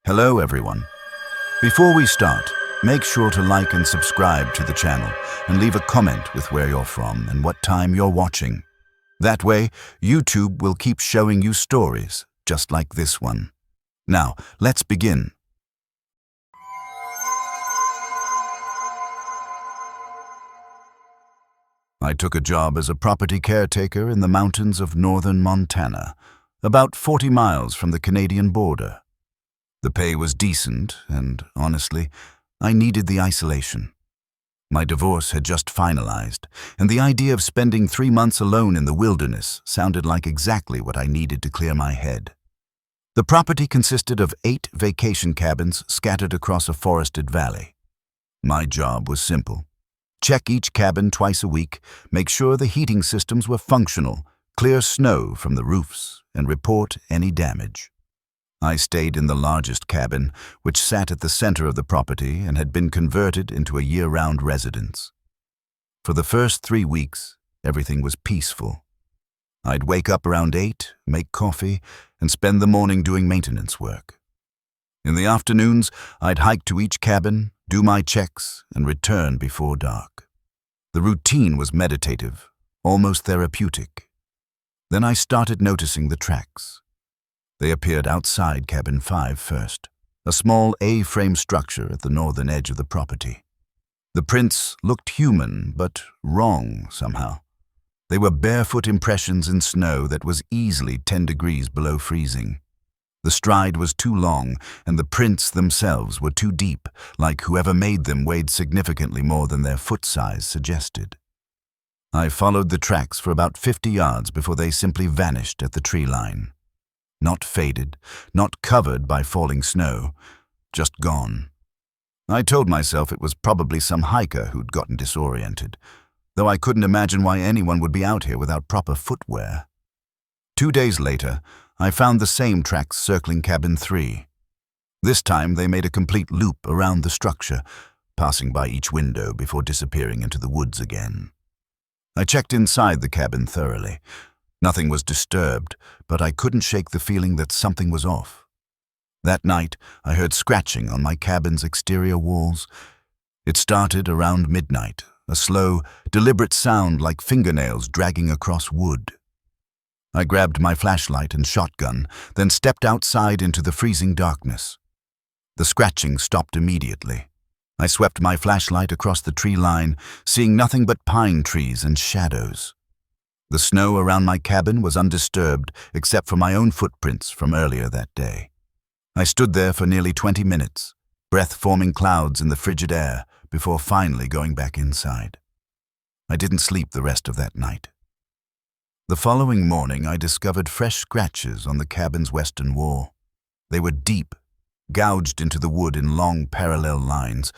Hello everyone. Before we start, make sure to like and subscribe to the channel and leave a comment with where you're from and what time you're watching. That way, YouTube will keep showing you stories just like this one. Now, let's begin. I took a job as a property caretaker in the mountains of northern Montana, about 40 miles from the Canadian border. The pay was decent, and honestly, I needed the isolation. My divorce had just finalized, and the idea of spending 3 months alone in the wilderness sounded like exactly what I needed to clear my head. The property consisted of 8 vacation cabins scattered across a forested valley. My job was simple. Check each cabin twice a week, make sure the heating systems were functional, clear snow from the roofs, and report any damage. I stayed in the largest cabin, which sat at the center of the property and had been converted into a year-round residence. For the first 3 weeks, everything was peaceful. I'd wake up around 8, make coffee, and spend the morning doing maintenance work. In the afternoons, I'd hike to each cabin, do my checks, and return before dark. The routine was meditative, almost therapeutic. Then I started noticing the tracks. They appeared outside cabin 5 first, a small A-frame structure at the northern edge of the property. The prints looked human, but wrong somehow. They were barefoot impressions in snow that was easily 10 degrees below freezing. The stride was too long, and the prints themselves were too deep, like whoever made them weighed significantly more than their foot size suggested. I followed the tracks for about 50 yards before they simply vanished at the tree line. Not faded, not covered by falling snow, just gone. I told myself it was probably some hiker who'd gotten disoriented, though I couldn't imagine why anyone would be out here without proper footwear. 2 days later, I found the same tracks circling cabin 3. This time they made a complete loop around the structure, passing by each window before disappearing into the woods again. I checked inside the cabin thoroughly. Nothing was disturbed, but I couldn't shake the feeling that something was off. That night, I heard scratching on my cabin's exterior walls. It started around midnight, a slow, deliberate sound like fingernails dragging across wood. I grabbed my flashlight and shotgun, then stepped outside into the freezing darkness. The scratching stopped immediately. I swept my flashlight across the tree line, seeing nothing but pine trees and shadows. The snow around my cabin was undisturbed except for my own footprints from earlier that day. I stood there for nearly 20 minutes, breath-forming clouds in the frigid air, before finally going back inside. I didn't sleep the rest of that night. The following morning, I discovered fresh scratches on the cabin's western wall. They were deep, gouged into the wood in long parallel lines,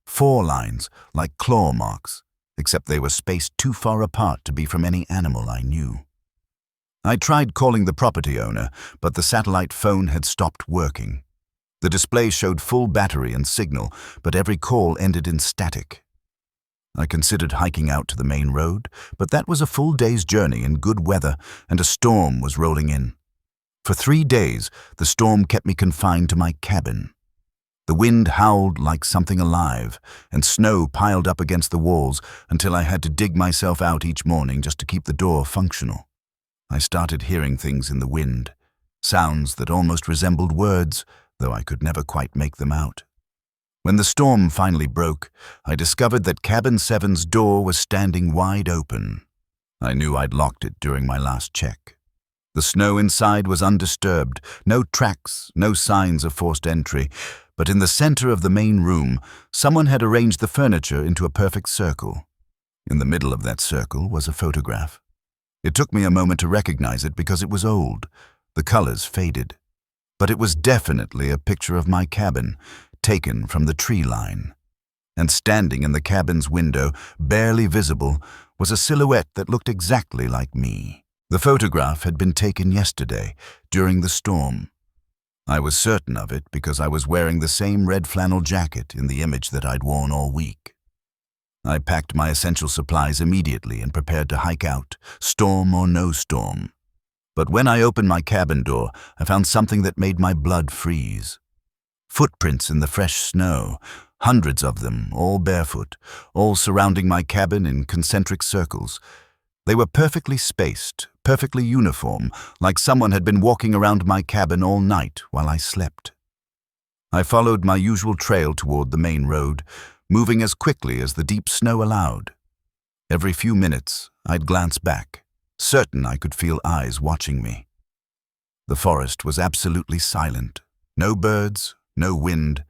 4 lines like claw marks, except they were spaced too far apart to be from any animal I knew. I tried calling the property owner, but the satellite phone had stopped working. The display showed full battery and signal, but every call ended in static. I considered hiking out to the main road, but that was a full day's journey in good weather, and a storm was rolling in. For 3 days, the storm kept me confined to my cabin. The wind howled like something alive, and snow piled up against the walls until I had to dig myself out each morning just to keep the door functional. I started hearing things in the wind, sounds that almost resembled words, though I could never quite make them out. When the storm finally broke, I discovered that Cabin 7's door was standing wide open. I knew I'd locked it during my last check. The snow inside was undisturbed, no tracks, no signs of forced entry, but in the center of the main room, someone had arranged the furniture into a perfect circle. In the middle of that circle was a photograph. It took me a moment to recognize it because it was old, the colors faded. But it was definitely a picture of my cabin, taken from the tree line. And standing in the cabin's window, barely visible, was a silhouette that looked exactly like me. The photograph had been taken yesterday, during the storm. I was certain of it because I was wearing the same red flannel jacket in the image that I'd worn all week. I packed my essential supplies immediately and prepared to hike out, storm or no storm. But when I opened my cabin door, I found something that made my blood freeze. Footprints in the fresh snow, hundreds of them, all barefoot, all surrounding my cabin in concentric circles. They were perfectly spaced, perfectly uniform, like someone had been walking around my cabin all night while I slept. I followed my usual trail toward the main road, moving as quickly as the deep snow allowed. Every few minutes, I'd glance back, certain I could feel eyes watching me. The forest was absolutely silent. No birds, no wind,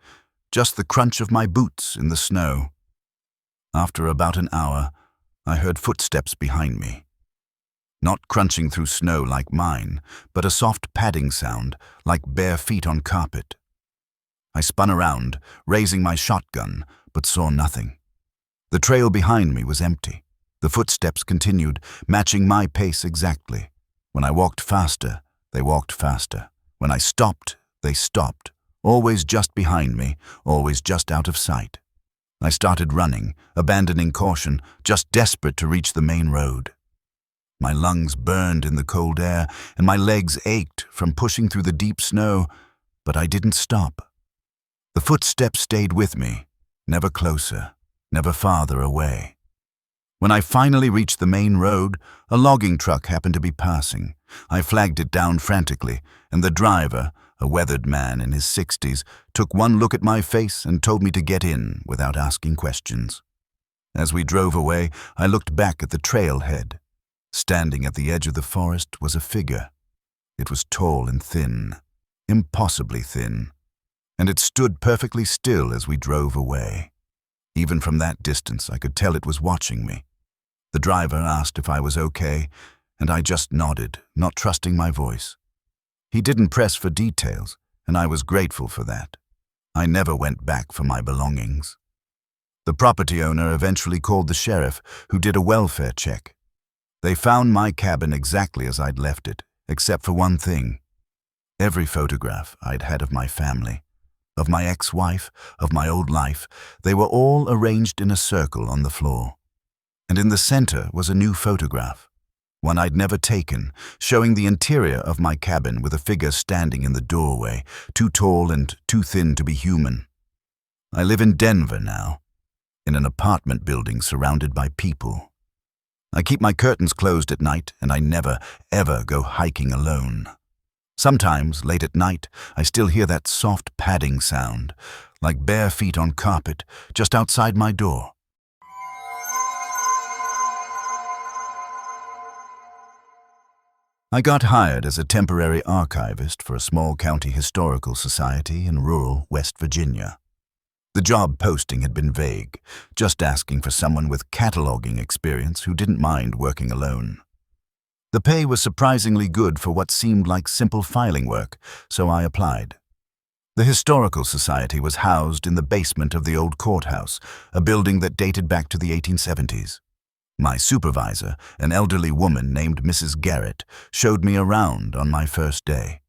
just the crunch of my boots in the snow. After about an hour, I heard footsteps behind me. Not crunching through snow like mine, but a soft padding sound, like bare feet on carpet. I spun around, raising my shotgun, but saw nothing. The trail behind me was empty. The footsteps continued, matching my pace exactly. When I walked faster, they walked faster. When I stopped, they stopped, always just behind me, always just out of sight. I started running, abandoning caution, just desperate to reach the main road. My lungs burned in the cold air, and my legs ached from pushing through the deep snow, but I didn't stop. The footsteps stayed with me, never closer, never farther away. When I finally reached the main road, a logging truck happened to be passing. I flagged it down frantically, and the driver, a weathered man in his 60s, took one look at my face and told me to get in without asking questions. As we drove away, I looked back at the trailhead. Standing at the edge of the forest was a figure. It was tall and thin, impossibly thin, and it stood perfectly still as we drove away. Even from that distance, I could tell it was watching me. The driver asked if I was okay, and I just nodded, not trusting my voice. He didn't press for details, and I was grateful for that. I never went back for my belongings. The property owner eventually called the sheriff, who did a welfare check. They found my cabin exactly as I'd left it, except for one thing. Every photograph I'd had of my family, of my ex-wife, of my old life, they were all arranged in a circle on the floor. And in the center was a new photograph, one I'd never taken, showing the interior of my cabin with a figure standing in the doorway, too tall and too thin to be human. I live in Denver now, in an apartment building surrounded by people. I keep my curtains closed at night, and I never, ever go hiking alone. Sometimes, late at night, I still hear that soft padding sound, like bare feet on carpet, just outside my door. I got hired as a temporary archivist for a small county historical society in rural West Virginia. The job posting had been vague, just asking for someone with cataloging experience who didn't mind working alone. The pay was surprisingly good for what seemed like simple filing work, so I applied. The Historical Society was housed in the basement of the old courthouse, a building that dated back to the 1870s. My supervisor, an elderly woman named Mrs. Garrett, showed me around on my first day.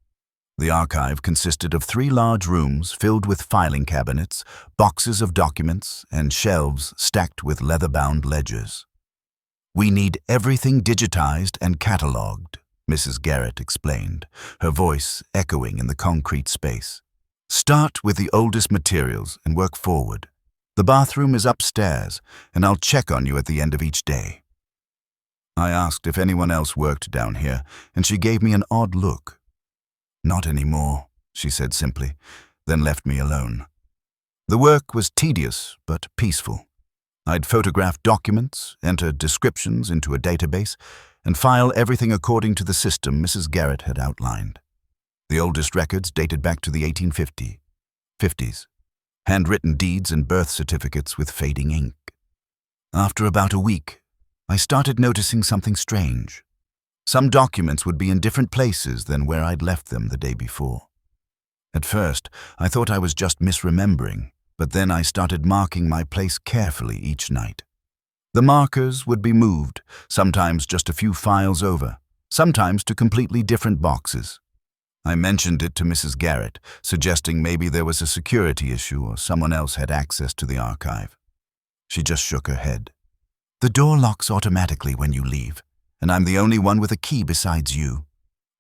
The archive consisted of 3 large rooms filled with filing cabinets, boxes of documents, and shelves stacked with leather-bound ledgers. "We need everything digitized and cataloged," Mrs. Garrett explained, her voice echoing in the concrete space. "Start with the oldest materials and work forward. The bathroom is upstairs, and I'll check on you at the end of each day." I asked if anyone else worked down here, and she gave me an odd look. "Not anymore," she said simply, then left me alone. The work was tedious but peaceful. I'd photograph documents, enter descriptions into a database, and file everything according to the system Mrs. Garrett had outlined. The oldest records dated back to the 1850s. Handwritten deeds and birth certificates with fading ink. After about a week, I started noticing something strange. Some documents would be in different places than where I'd left them the day before. At first, I thought I was just misremembering, but then I started marking my place carefully each night. The markers would be moved, sometimes just a few files over, sometimes to completely different boxes. I mentioned it to Mrs. Garrett, suggesting maybe there was a security issue or someone else had access to the archive. She just shook her head. "The door locks automatically when you leave, and I'm the only one with a key besides you.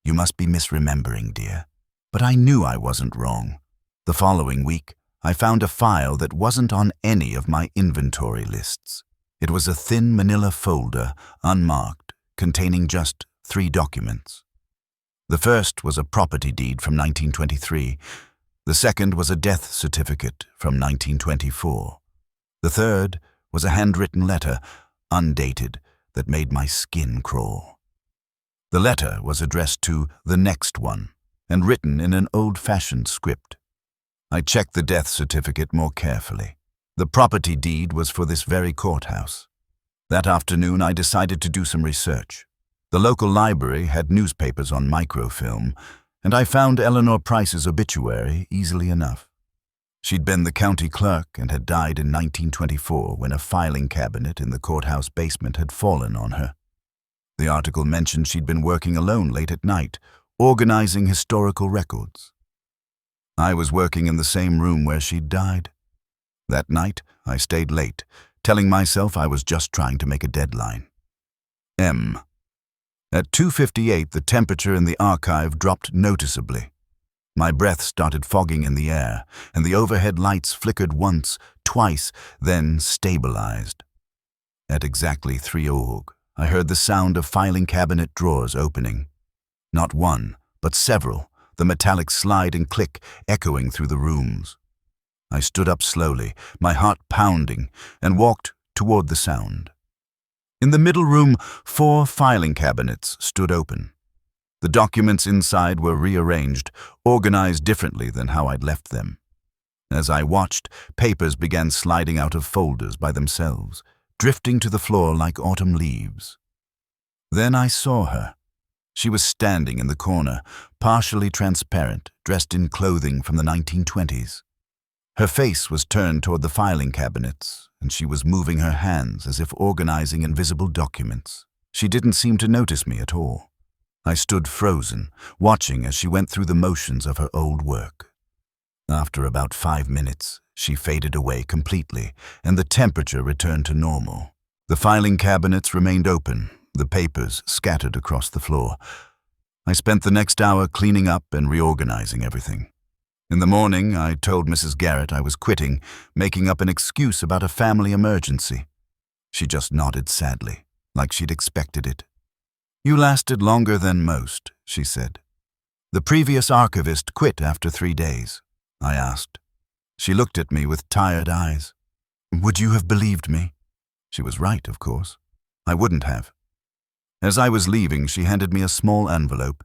You must be misremembering, dear. But I knew I wasn't wrong. The following week, I found a file that wasn't on any of my inventory lists. It was a thin manila folder, unmarked, containing just 3 documents. The first was a property deed from 1923. The second was a death certificate from 1924. The third was a handwritten letter, undated, that made my skin crawl. The letter was addressed to the next one and written in an old-fashioned script. I checked the death certificate more carefully. The property deed was for this very courthouse. That afternoon, I decided to do some research. The local library had newspapers on microfilm, and I found Eleanor Price's obituary easily enough. She'd been the county clerk and had died in 1924 when a filing cabinet in the courthouse basement had fallen on her. The article mentioned she'd been working alone late at night, organizing historical records. I was working in the same room where she'd died. That night, I stayed late, telling myself I was just trying to make a deadline. M. At 2:58, the temperature in the archive dropped noticeably. My breath started fogging in the air, and the overhead lights flickered once, twice, then stabilized. At exactly 3:00, I heard the sound of filing cabinet drawers opening. Not one, but several, the metallic slide and click echoing through the rooms. I stood up slowly, my heart pounding, and walked toward the sound. In the middle room, 4 filing cabinets stood open. The documents inside were rearranged, organized differently than how I'd left them. As I watched, papers began sliding out of folders by themselves, drifting to the floor like autumn leaves. Then I saw her. She was standing in the corner, partially transparent, dressed in clothing from the 1920s. Her face was turned toward the filing cabinets, and she was moving her hands as if organizing invisible documents. She didn't seem to notice me at all. I stood frozen, watching as she went through the motions of her old work. After about 5 minutes, she faded away completely, and the temperature returned to normal. The filing cabinets remained open, the papers scattered across the floor. I spent the next hour cleaning up and reorganizing everything. In the morning, I told Mrs. Garrett I was quitting, making up an excuse about a family emergency. She just nodded sadly, like she'd expected it. "You lasted longer than most," she said. "The previous archivist quit after 3 days." I asked. She looked at me with tired eyes. "Would you have believed me?" She was right, of course. I wouldn't have. As I was leaving, she handed me a small envelope.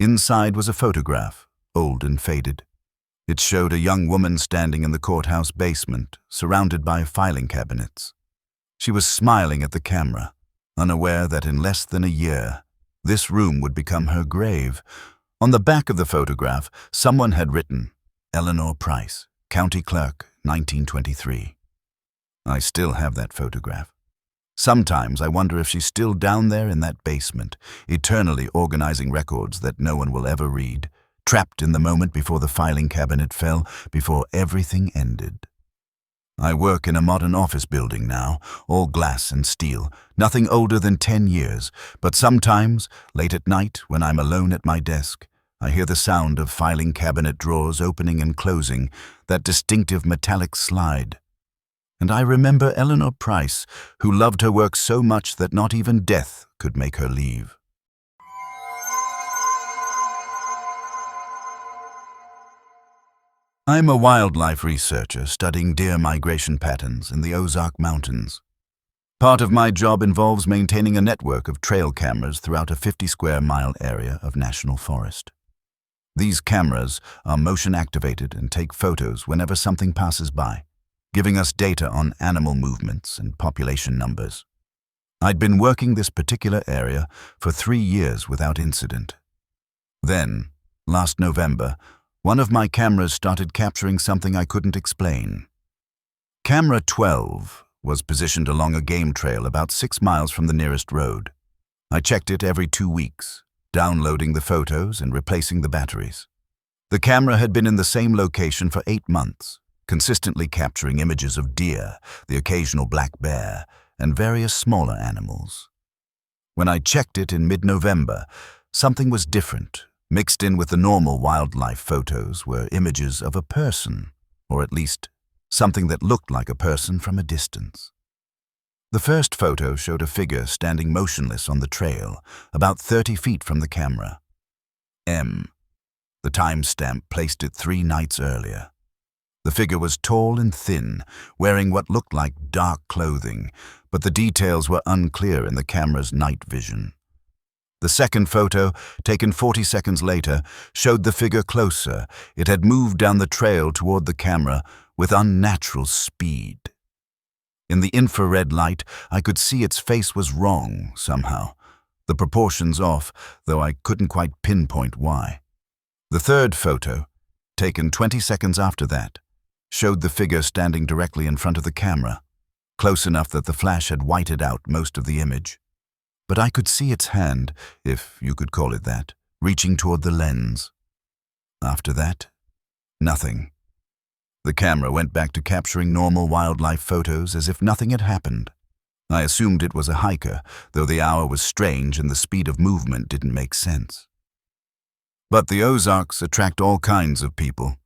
Inside was a photograph, old and faded. It showed a young woman standing in the courthouse basement, surrounded by filing cabinets. She was smiling at the camera, unaware that in less than a year, this room would become her grave. On the back of the photograph, someone had written, "Eleanor Price, County Clerk, 1923. I still have that photograph. Sometimes I wonder if she's still down there in that basement, eternally organizing records that no one will ever read, trapped in the moment before the filing cabinet fell, before everything ended. I work in a modern office building now, all glass and steel, nothing older than 10 years, but sometimes, late at night, when I'm alone at my desk, I hear the sound of filing cabinet drawers opening and closing, that distinctive metallic slide. And I remember Eleanor Price, who loved her work so much that not even death could make her leave. I'm a wildlife researcher studying deer migration patterns in the Ozark Mountains. Part of my job involves maintaining a network of trail cameras throughout a 50-square-mile area of national forest. These cameras are motion-activated and take photos whenever something passes by, giving us data on animal movements and population numbers. I'd been working this particular area for 3 years without incident. Then, last November, one of my cameras started capturing something I couldn't explain. Camera 12 was positioned along a game trail about 6 miles from the nearest road. I checked it every 2 weeks, downloading the photos and replacing the batteries. The camera had been in the same location for 8 months, consistently capturing images of deer, the occasional black bear, and various smaller animals. When I checked it in mid-November, something was different, Mixed in with the normal wildlife photos were images of a person, or at least something that looked like a person from a distance. The first photo showed a figure standing motionless on the trail, about 30 feet from the camera. M. The timestamp placed it 3 nights earlier. The figure was tall and thin, wearing what looked like dark clothing, but the details were unclear in the camera's night vision. The second photo, taken 40 seconds later, showed the figure closer. It had moved down the trail toward the camera with unnatural speed. In the infrared light, I could see its face was wrong somehow, the proportions off, though I couldn't quite pinpoint why. The third photo, taken 20 seconds after that, showed the figure standing directly in front of the camera, close enough that the flash had whited out most of the image. But I could see its hand, if you could call it that, reaching toward the lens. After that, nothing. The camera went back to capturing normal wildlife photos as if nothing had happened. I assumed it was a hiker, though the hour was strange and the speed of movement didn't make sense. But the Ozarks attract all kinds of people,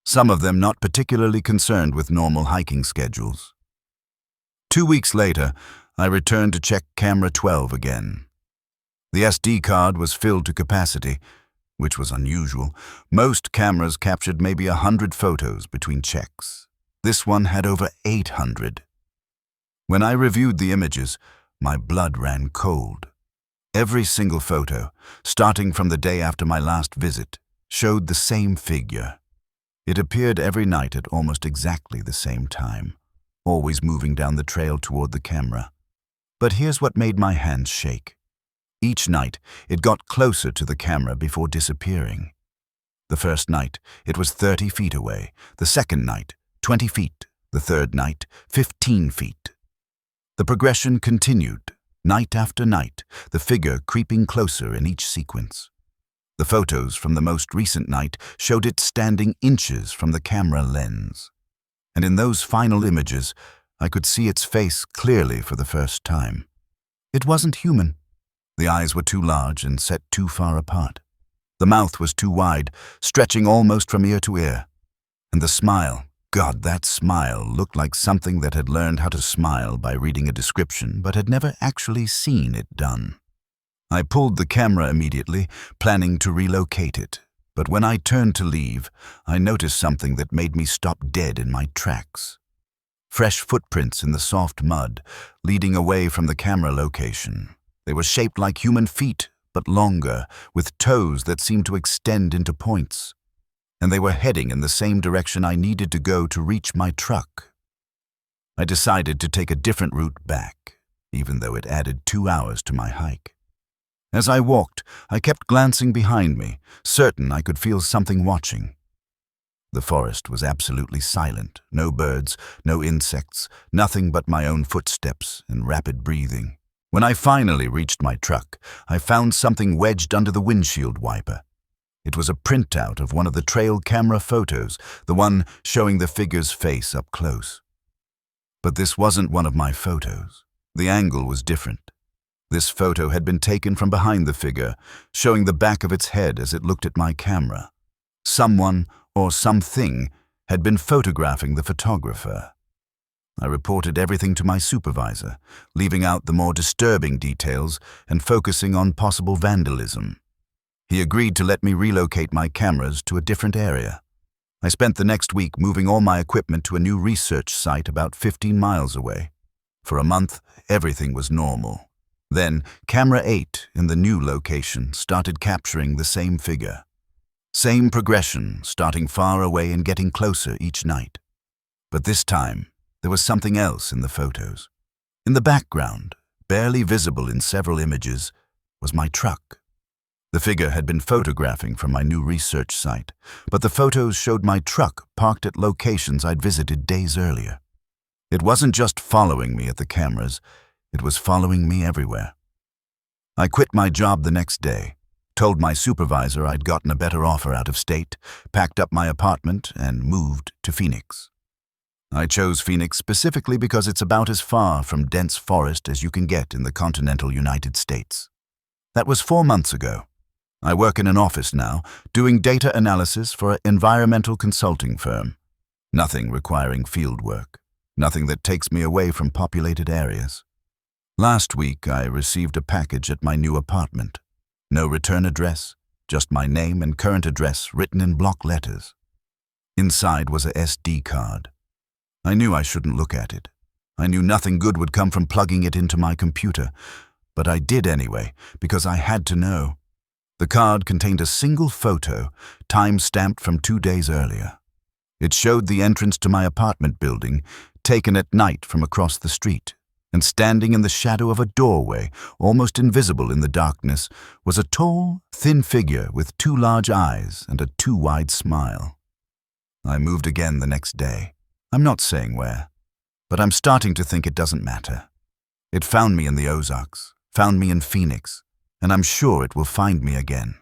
some of them not particularly concerned with normal hiking schedules. 2 weeks later, I returned to check camera 12 again. The SD card was filled to capacity, which was unusual. Most cameras captured maybe 100 photos between checks. This one had over 800. When I reviewed the images, my blood ran cold. Every single photo, starting from the day after my last visit, showed the same figure. It appeared every night at almost exactly the same time, always moving down the trail toward the camera. But here's what made my hands shake. Each night, it got closer to the camera before disappearing. The first night, it was 30 feet away. The second night, 20 feet. The third night, 15 feet. The progression continued, night after night, the figure creeping closer in each sequence. The photos from the most recent night showed it standing inches from the camera lens. And in those final images, I could see its face clearly for the first time. It wasn't human. The eyes were too large and set too far apart. The mouth was too wide, stretching almost from ear to ear. And the smile, God, that smile looked like something that had learned how to smile by reading a description but had never actually seen it done. I pulled the camera immediately, planning to relocate it. But when I turned to leave, I noticed something that made me stop dead in my tracks. Fresh footprints in the soft mud, leading away from the camera location. They were shaped like human feet, but longer, with toes that seemed to extend into points. And they were heading in the same direction I needed to go to reach my truck. I decided to take a different route back, even though it added 2 hours to my hike. As I walked, I kept glancing behind me, certain I could feel something watching. The forest was absolutely silent, no birds, no insects, nothing but my own footsteps and rapid breathing. When I finally reached my truck, I found something wedged under the windshield wiper. It was a printout of one of the trail camera photos, the one showing the figure's face up close. But this wasn't one of my photos. The angle was different. This photo had been taken from behind the figure, showing the back of its head as it looked at my camera. Someone or something had been photographing the photographer. I reported everything to my supervisor, leaving out the more disturbing details and focusing on possible vandalism. He agreed to let me relocate my cameras to a different area. I spent the next week moving all my equipment to a new research site about 15 miles away. For a month, everything was normal. Then, camera 8 in the new location started capturing the same figure. Same progression, starting far away and getting closer each night. But this time, there was something else in the photos. In the background, barely visible in several images, was my truck. The figure had been photographing from my new research site, but the photos showed my truck parked at locations I'd visited days earlier. It wasn't just following me at the cameras, it was following me everywhere. I quit my job the next day, told my supervisor I'd gotten a better offer out of state, packed up my apartment, and moved to Phoenix. I chose Phoenix specifically because it's about as far from dense forest as you can get in the continental United States. That was 4 months ago. I work in an office now, doing data analysis for an environmental consulting firm. Nothing requiring field work. Nothing that takes me away from populated areas. Last week, I received a package at my new apartment. No return address, just my name and current address written in block letters. Inside was a SD card. I knew I shouldn't look at it. I knew nothing good would come from plugging it into my computer, but I did anyway, because I had to know. The card contained a single photo, time-stamped from 2 days earlier. It showed the entrance to my apartment building, taken at night from across the street, and standing in the shadow of a doorway, almost invisible in the darkness, was a tall, thin figure with 2 large eyes and a too wide smile. I moved again the next day. I'm not saying where, but I'm starting to think it doesn't matter. It found me in the Ozarks, found me in Phoenix, and I'm sure it will find me again.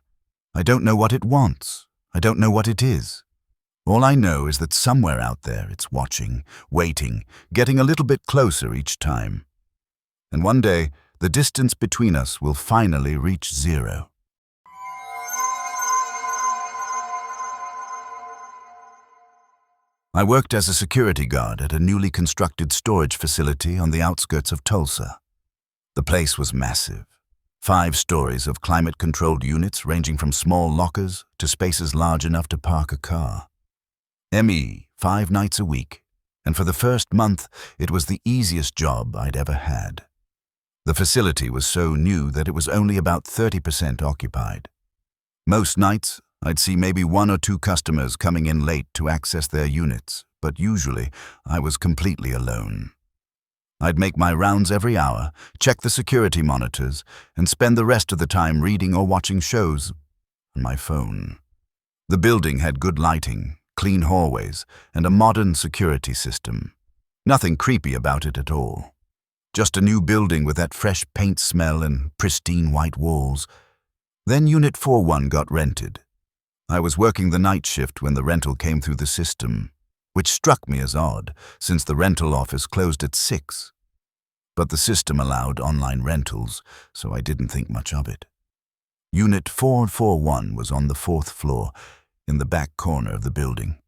I don't know what it wants. I don't know what it is. All I know is that somewhere out there it's watching, waiting, getting a little bit closer each time. And one day, the distance between us will finally reach 0. I worked as a security guard at a newly constructed storage facility on the outskirts of Tulsa. The place was massive. 5 stories of climate-controlled units ranging from small lockers to spaces large enough to park a car. ME, 5 nights a week, and for the first month, it was the easiest job I'd ever had. The facility was so new that it was only about 30% occupied. Most nights, I'd see maybe 1 or 2 customers coming in late to access their units, but usually I was completely alone. I'd make my rounds every hour, check the security monitors, and spend the rest of the time reading or watching shows on my phone. The building had good lighting, clean hallways, and a modern security system. Nothing creepy about it at all. Just a new building with that fresh paint smell and pristine white walls. Then Unit 41 got rented. I was working the night shift when the rental came through the system, which struck me as odd, since the rental office closed at 6. But the system allowed online rentals, so I didn't think much of it. Unit 441 was on the 4th floor, in the back corner of the building.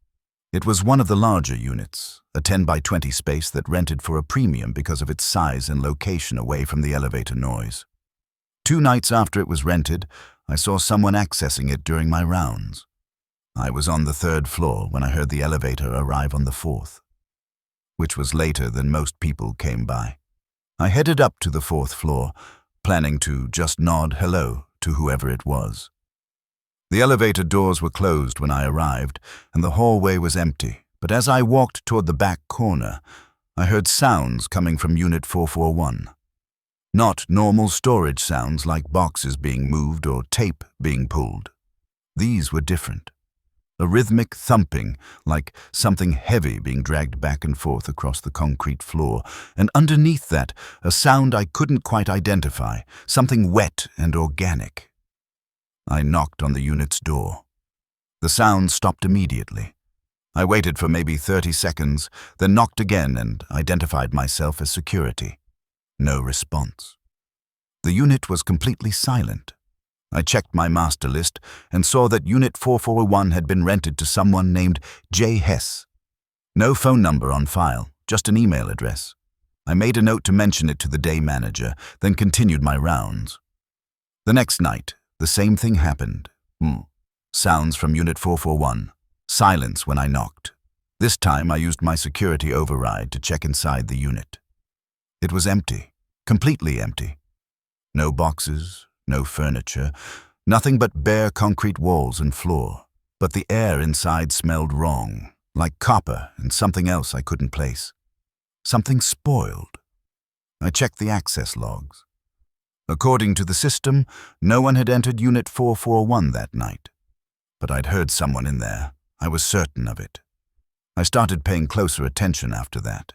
It was one of the larger units, a 10 by 20 space that rented for a premium because of its size and location away from the elevator noise. 2 nights after it was rented, I saw someone accessing it during my rounds. I was on the 3rd floor when I heard the elevator arrive on the 4th, which was later than most people came by. I headed up to the 4th floor, planning to just nod hello to whoever it was. The elevator doors were closed when I arrived, and the hallway was empty, but as I walked toward the back corner, I heard sounds coming from Unit 441. Not normal storage sounds like boxes being moved or tape being pulled. These were different. A rhythmic thumping, like something heavy being dragged back and forth across the concrete floor, and underneath that, a sound I couldn't quite identify, something wet and organic. I knocked on the unit's door. The sound stopped immediately. I waited for maybe 30 seconds, then knocked again and identified myself as security. No response. The unit was completely silent. I checked my master list and saw that Unit 441 had been rented to someone named J. Hess. No phone number on file, just an email address. I made a note to mention it to the day manager, then continued my rounds. The next night, the same thing happened. Sounds from Unit 441. Silence when I knocked. This time I used my security override to check inside the unit. It was empty, completely empty. No boxes, no furniture, nothing but bare concrete walls and floor. But the air inside smelled wrong, like copper and something else I couldn't place. Something spoiled. I checked the access logs. According to the system, no one had entered Unit 441 that night. But I'd heard someone in there. I was certain of it. I started paying closer attention after that.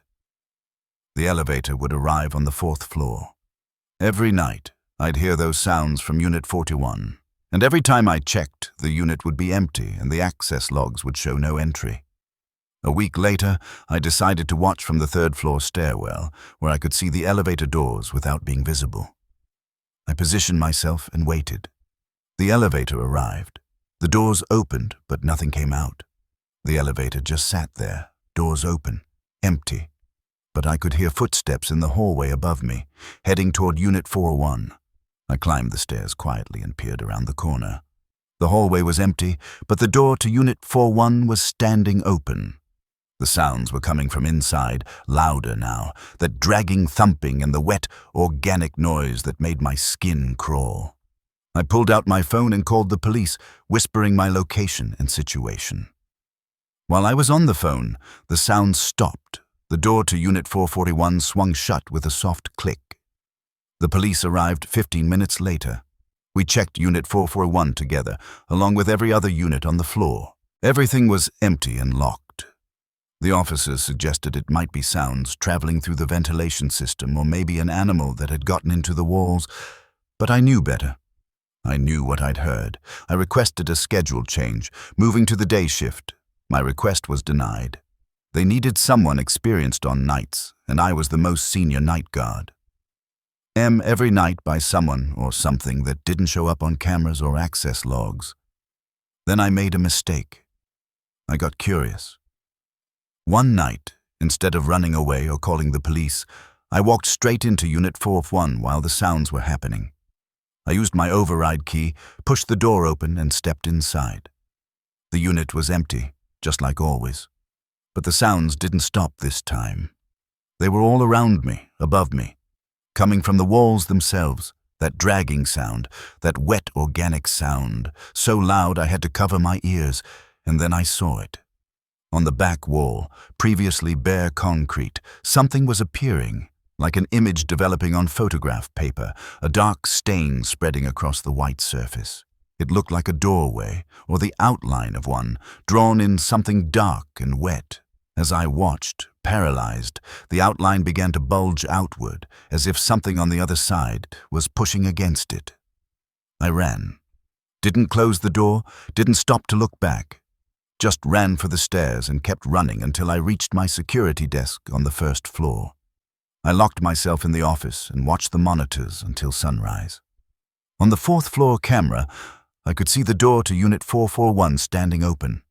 The elevator would arrive on the 4th floor. Every night, I'd hear those sounds from Unit 41, and every time I checked, the unit would be empty and the access logs would show no entry. A week later, I decided to watch from the 3rd floor stairwell, where I could see the elevator doors without being visible. I positioned myself and waited. The elevator arrived. The doors opened, but nothing came out. The elevator just sat there, doors open, empty. But I could hear footsteps in the hallway above me, heading toward Unit 401. I climbed the stairs quietly and peered around the corner. The hallway was empty, but the door to Unit 41 was standing open. The sounds were coming from inside, louder now, that dragging thumping and the wet, organic noise that made my skin crawl. I pulled out my phone and called the police, whispering my location and situation. While I was on the phone, the sound stopped. The door to Unit 441 swung shut with a soft click. The police arrived 15 minutes later. We checked Unit 441 together, along with every other unit on the floor. Everything was empty and locked. The officers suggested it might be sounds traveling through the ventilation system or maybe an animal that had gotten into the walls, but I knew better. I knew what I'd heard. I requested a schedule change, moving to the day shift. My request was denied. They needed someone experienced on nights, and I was the most senior night guard. Every night by someone or something that didn't show up on cameras or access logs. Then I made a mistake. I got curious. One night, instead of running away or calling the police, I walked straight into Unit 401 while the sounds were happening. I used my override key, pushed the door open, and stepped inside. The unit was empty, just like always. But the sounds didn't stop this time. They were all around me, above me, coming from the walls themselves, that dragging sound, that wet organic sound, so loud I had to cover my ears, and then I saw it. On the back wall, previously bare concrete, something was appearing, like an image developing on photograph paper, a dark stain spreading across the white surface. It looked like a doorway, or the outline of one, drawn in something dark and wet. As I watched, paralyzed, the outline began to bulge outward, as if something on the other side was pushing against it. I ran. Didn't close the door, didn't stop to look back. Just ran for the stairs and kept running until I reached my security desk on the first floor. I locked myself in the office and watched the monitors until sunrise. On the fourth floor camera, I could see the door to Unit 441 standing open.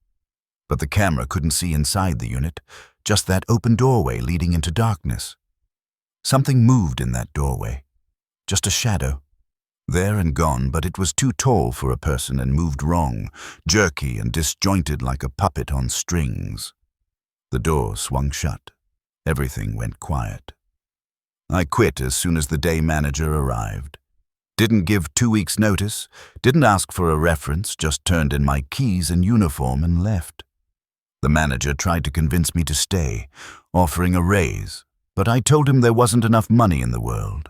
But the camera couldn't see inside the unit, just that open doorway leading into darkness. Something moved in that doorway. Just a shadow. There and gone, but it was too tall for a person and moved wrong, jerky and disjointed like a puppet on strings. The door swung shut. Everything went quiet. I quit as soon as the day manager arrived. Didn't give 2 weeks' notice, didn't ask for a reference, just turned in my keys and uniform and left. The manager tried to convince me to stay, offering a raise, but I told him there wasn't enough money in the world.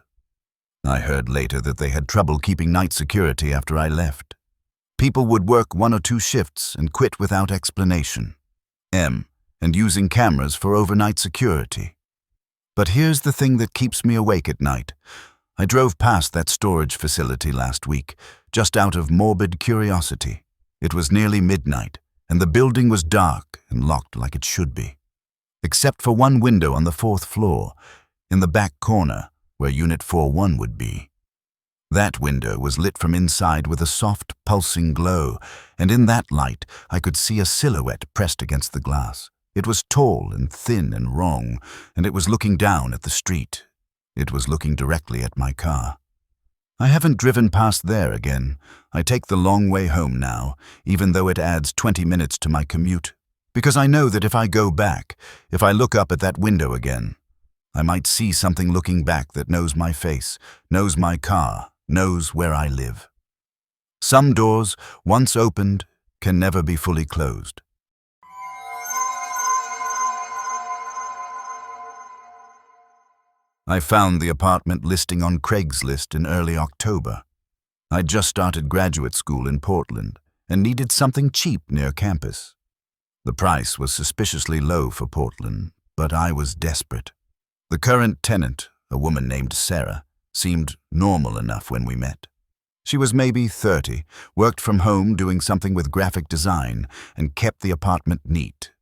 I heard later that they had trouble keeping night security after I left. People would work 1 or 2 shifts and quit without explanation. And using cameras for overnight security. But here's the thing that keeps me awake at night. I drove past that storage facility last week, just out of morbid curiosity. It was nearly midnight, and the building was dark and locked like it should be. Except for one window on the 4th floor, in the back corner, where Unit 41 would be. That window was lit from inside with a soft, pulsing glow, and in that light I could see a silhouette pressed against the glass. It was tall and thin and wrong, and it was looking down at the street. It was looking directly at my car. I haven't driven past there again. I take the long way home now, even though it adds 20 minutes to my commute, because I know that if I go back, if I look up at that window again, I might see something looking back that knows my face, knows my car, knows where I live. Some doors, once opened, can never be fully closed. I found the apartment listing on Craigslist in early October. I'd just started graduate school in Portland and needed something cheap near campus. The price was suspiciously low for Portland, but I was desperate. The current tenant, a woman named Sarah, seemed normal enough when we met. She was maybe 30, worked from home doing something with graphic design, and kept the apartment neat.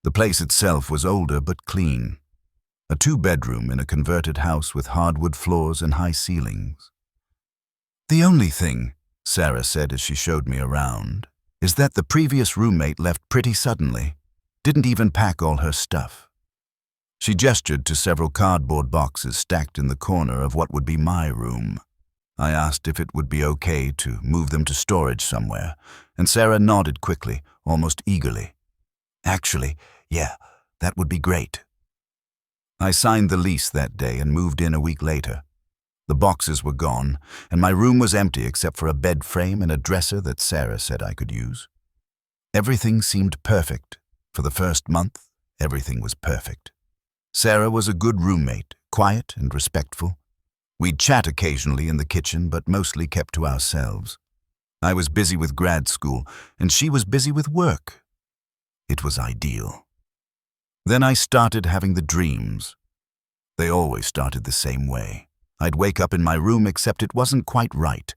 The place itself was older but clean. A 2-bedroom in a converted house with hardwood floors and high ceilings. The only thing, Sarah said as she showed me around, is that the previous roommate left pretty suddenly, didn't even pack all her stuff. She gestured to several cardboard boxes stacked in the corner of what would be my room. I asked if it would be okay to move them to storage somewhere, and Sarah nodded quickly, almost eagerly. Actually, yeah, that would be great. I signed the lease that day and moved in a week later. The boxes were gone, and my room was empty except for a bed frame and a dresser that Sarah said I could use. Everything seemed perfect. For the first month, everything was perfect. Sarah was a good roommate, quiet and respectful. We'd chat occasionally in the kitchen, but mostly kept to ourselves. I was busy with grad school, and she was busy with work. It was ideal. Then I started having the dreams. They always started the same way. I'd wake up in my room, except it wasn't quite right.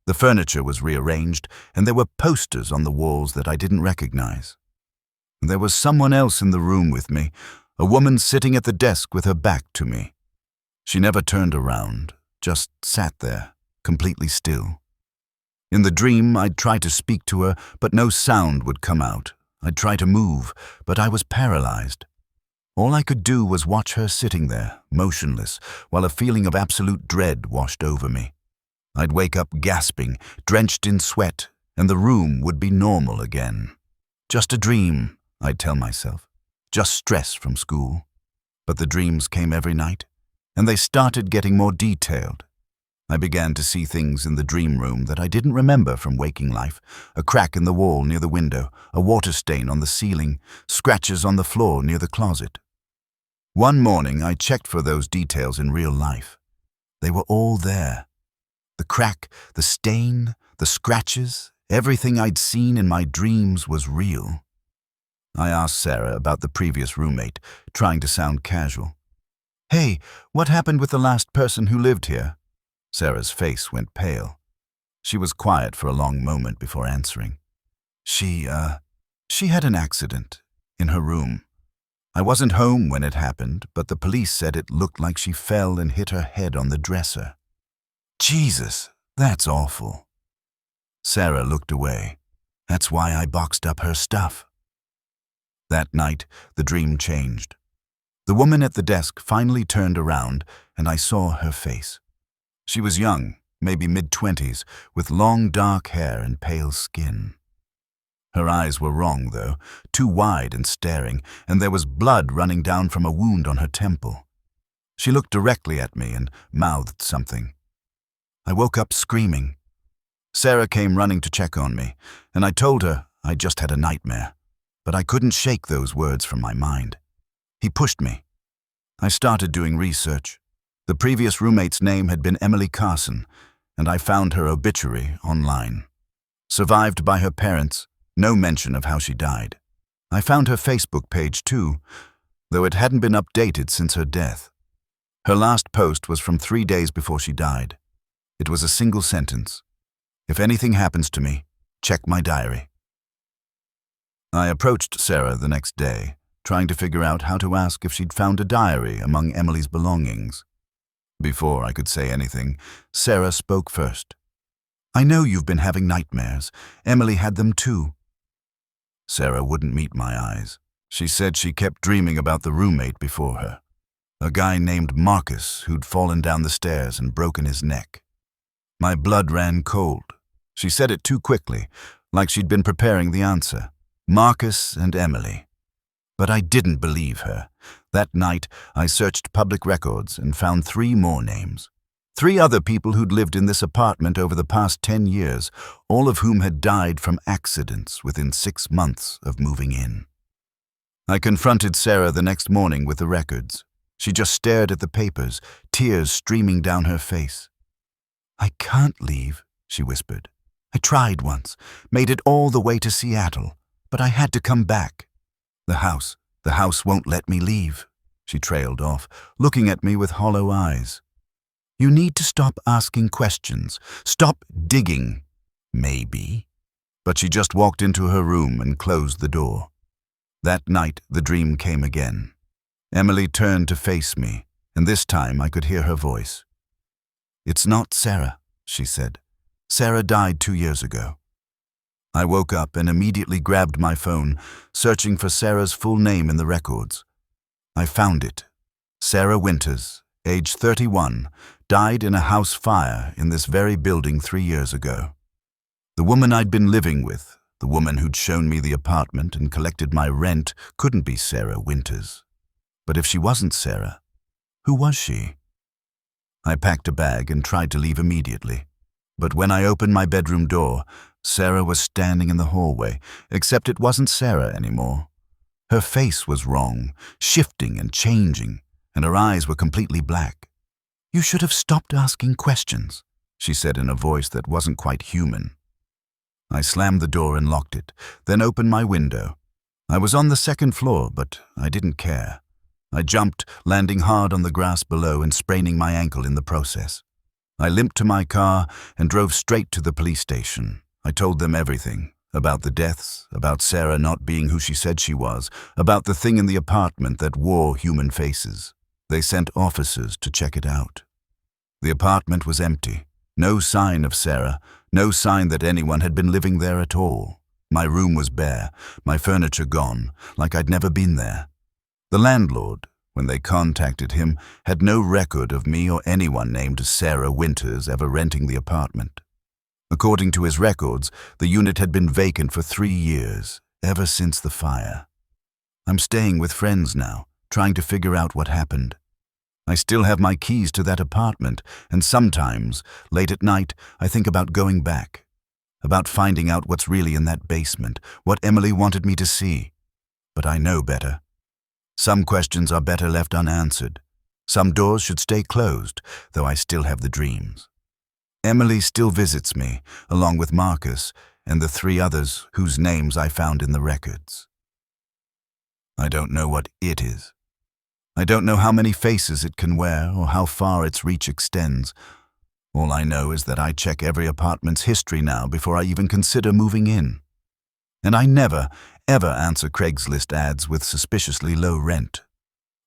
The furniture was rearranged, and there were posters on the walls that I didn't recognize. There was someone else in the room with me, a woman sitting at the desk with her back to me. She never turned around, just sat there, completely still. In the dream, I'd try to speak to her, but no sound would come out. I'd try to move, but I was paralyzed. All I could do was watch her sitting there, motionless, while a feeling of absolute dread washed over me. I'd wake up gasping, drenched in sweat, and the room would be normal again. Just a dream, I'd tell myself. Just stress from school. But the dreams came every night, and they started getting more detailed. I began to see things in the dream room that I didn't remember from waking life. A crack in the wall near the window, a water stain on the ceiling, scratches on the floor near the closet. One morning, I checked for those details in real life. They were all there. The crack, the stain, the scratches, everything I'd seen in my dreams was real. I asked Sarah about the previous roommate, trying to sound casual. "Hey, what happened with the last person who lived here?" Sarah's face went pale. She was quiet for a long moment before answering. She had an accident in her room. I wasn't home when it happened, but the police said it looked like she fell and hit her head on the dresser. Jesus, that's awful. Sarah looked away. That's why I boxed up her stuff. That night, the dream changed. The woman at the desk finally turned around, and I saw her face. She was young, maybe mid-20s, with long dark hair and pale skin. Her eyes were wrong, though, too wide and staring, and there was blood running down from a wound on her temple. She looked directly at me and mouthed something. I woke up screaming. Sarah came running to check on me, and I told her I just had a nightmare, but I couldn't shake those words from my mind. He pushed me. I started doing research. The previous roommate's name had been Emily Carson, and I found her obituary online. Survived by her parents, no mention of how she died. I found her Facebook page too, though it hadn't been updated since her death. Her last post was from 3 days before she died. It was a single sentence. "If anything happens to me, check my diary." I approached Sarah the next day, trying to figure out how to ask if she'd found a diary among Emily's belongings. Before I could say anything, Sarah spoke first. "I know you've been having nightmares. Emily had them too." Sarah wouldn't meet my eyes. She said she kept dreaming about the roommate before her, a guy named Marcus who'd fallen down the stairs and broken his neck. My blood ran cold. She said it too quickly, like she'd been preparing the answer. Marcus and Emily. But I didn't believe her. That night, I searched public records and found 3 more names. 3 other people who'd lived in this apartment over the past 10 years, all of whom had died from accidents within 6 months of moving in. I confronted Sarah the next morning with the records. She just stared at the papers, tears streaming down her face. "I can't leave," she whispered. "I tried once, made it all the way to Seattle, but I had to come back. The house won't let me leave," she trailed off, looking at me with hollow eyes. "You need to stop asking questions. Stop digging." Maybe. But she just walked into her room and closed the door. That night, the dream came again. Emily turned to face me, and this time I could hear her voice. "It's not Sarah," she said. Sarah died 2 years ago. I woke up and immediately grabbed my phone, searching for Sarah's full name in the records. I found it. Sarah Winters, age 31, died in a house fire in this very building 3 years ago. The woman I'd been living with, the woman who'd shown me the apartment and collected my rent, couldn't be Sarah Winters. But if she wasn't Sarah, who was she? I packed a bag and tried to leave immediately. But when I opened my bedroom door, Sarah was standing in the hallway, except it wasn't Sarah anymore. Her face was wrong, shifting and changing, and her eyes were completely black. "You should have stopped asking questions," she said in a voice that wasn't quite human. I slammed the door and locked it, then opened my window. I was on the second floor, but I didn't care. I jumped, landing hard on the grass below and spraining my ankle in the process. I limped to my car and drove straight to the police station. I told them everything, about the deaths, about Sarah not being who she said she was, about the thing in the apartment that wore human faces. They sent officers to check it out. The apartment was empty. No sign of Sarah, no sign that anyone had been living there at all. My room was bare, my furniture gone, like I'd never been there. The landlord, when they contacted him, had no record of me or anyone named Sarah Winters ever renting the apartment. According to his records, the unit had been vacant for 3 years, ever since the fire. I'm staying with friends now, trying to figure out what happened. I still have my keys to that apartment, and sometimes, late at night, I think about going back, about finding out what's really in that basement, what Emily wanted me to see. But I know better. Some questions are better left unanswered. Some doors should stay closed, though I still have the dreams. Emily still visits me, along with Marcus and the 3 others whose names I found in the records. I don't know what it is. I don't know how many faces it can wear or how far its reach extends. All I know is that I check every apartment's history now before I even consider moving in. And I never, ever answer Craigslist ads with suspiciously low rent.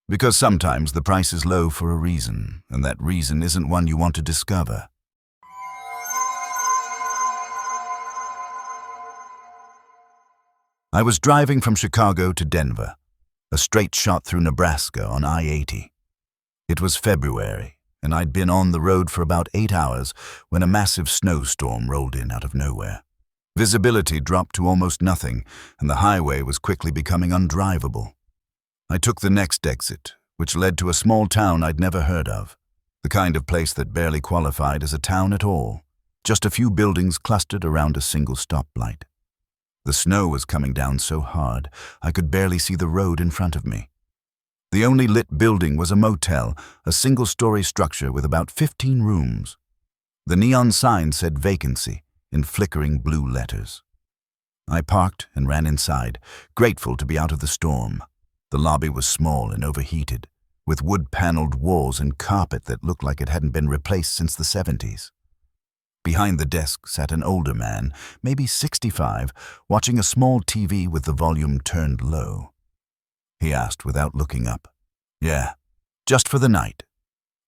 Because sometimes the price is low for a reason, and that reason isn't one you want to discover. I was driving from Chicago to Denver, a straight shot through Nebraska on I-80. It was February, and I'd been on the road for about 8 hours when a massive snowstorm rolled in out of nowhere. Visibility dropped to almost nothing, and the highway was quickly becoming undrivable. I took the next exit, which led to a small town I'd never heard of, the kind of place that barely qualified as a town at all, just a few buildings clustered around a single stoplight. The snow was coming down so hard, I could barely see the road in front of me. The only lit building was a motel, a single-story structure with about 15 rooms. The neon sign said vacancy in flickering blue letters. I parked and ran inside, grateful to be out of the storm. The lobby was small and overheated, with wood-paneled walls and carpet that looked like it hadn't been replaced since the 70s. Behind the desk sat an older man, maybe 65, watching a small TV with the volume turned low. He asked without looking up. "Yeah, just for the night."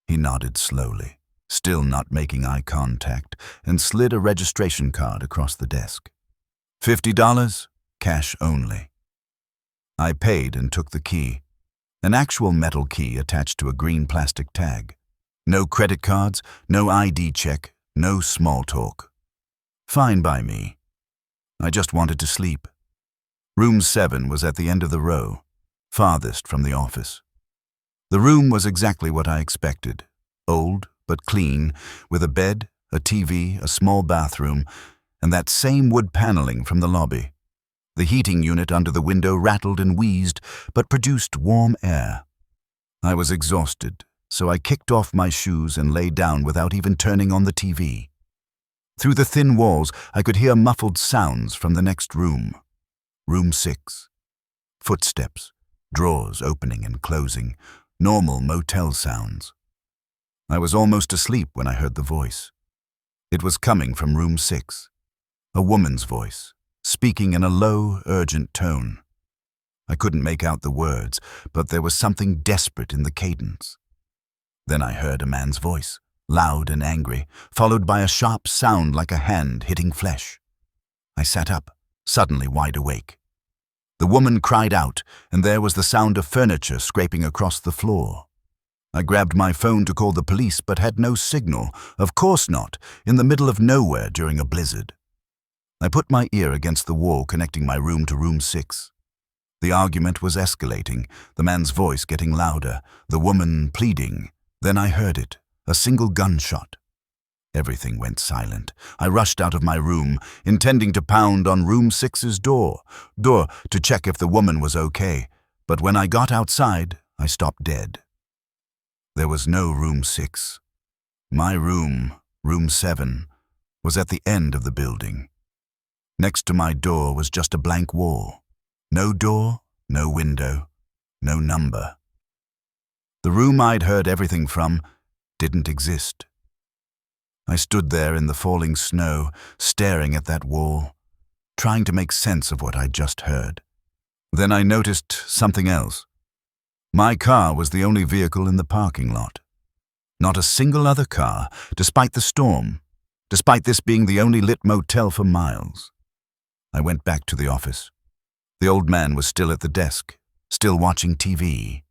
He nodded slowly, still not making eye contact, and slid a registration card across the desk. $50, cash only. I paid and took the key, an actual metal key attached to a green plastic tag. No credit cards, no ID check, no small talk. Fine by me. I just wanted to sleep. Room 7 was at the end of the row, farthest from the office. The room was exactly what I expected. Old, but clean, with a bed, a TV, a small bathroom, and that same wood paneling from the lobby. The heating unit under the window rattled and wheezed, but produced warm air. I was exhausted, so I kicked off my shoes and lay down without even turning on the TV. Through the thin walls, I could hear muffled sounds from the next room. Room 6. Footsteps, drawers opening and closing, normal motel sounds. I was almost asleep when I heard the voice. It was coming from room 6. A woman's voice, speaking in a low, urgent tone. I couldn't make out the words, but there was something desperate in the cadence. Then I heard a man's voice, loud and angry, followed by a sharp sound like a hand hitting flesh. I sat up, suddenly wide awake. The woman cried out, and there was the sound of furniture scraping across the floor. I grabbed my phone to call the police, but had no signal. Of course not, in the middle of nowhere during a blizzard. I put my ear against the wall connecting my room to room 6. The argument was escalating, the man's voice getting louder, the woman pleading. Then I heard it, a single gunshot. Everything went silent. I rushed out of my room, intending to pound on room 6's door to check if the woman was okay. But when I got outside, I stopped dead. There was no room 6. My room, room 7, was at the end of the building. Next to my door was just a blank wall. No door, no window, no number. The room I'd heard everything from didn't exist. I stood there in the falling snow, staring at that wall, trying to make sense of what I'd just heard. Then I noticed something else. My car was the only vehicle in the parking lot. Not a single other car, despite the storm, despite this being the only lit motel for miles. I went back to the office. The old man was still at the desk, still watching TV.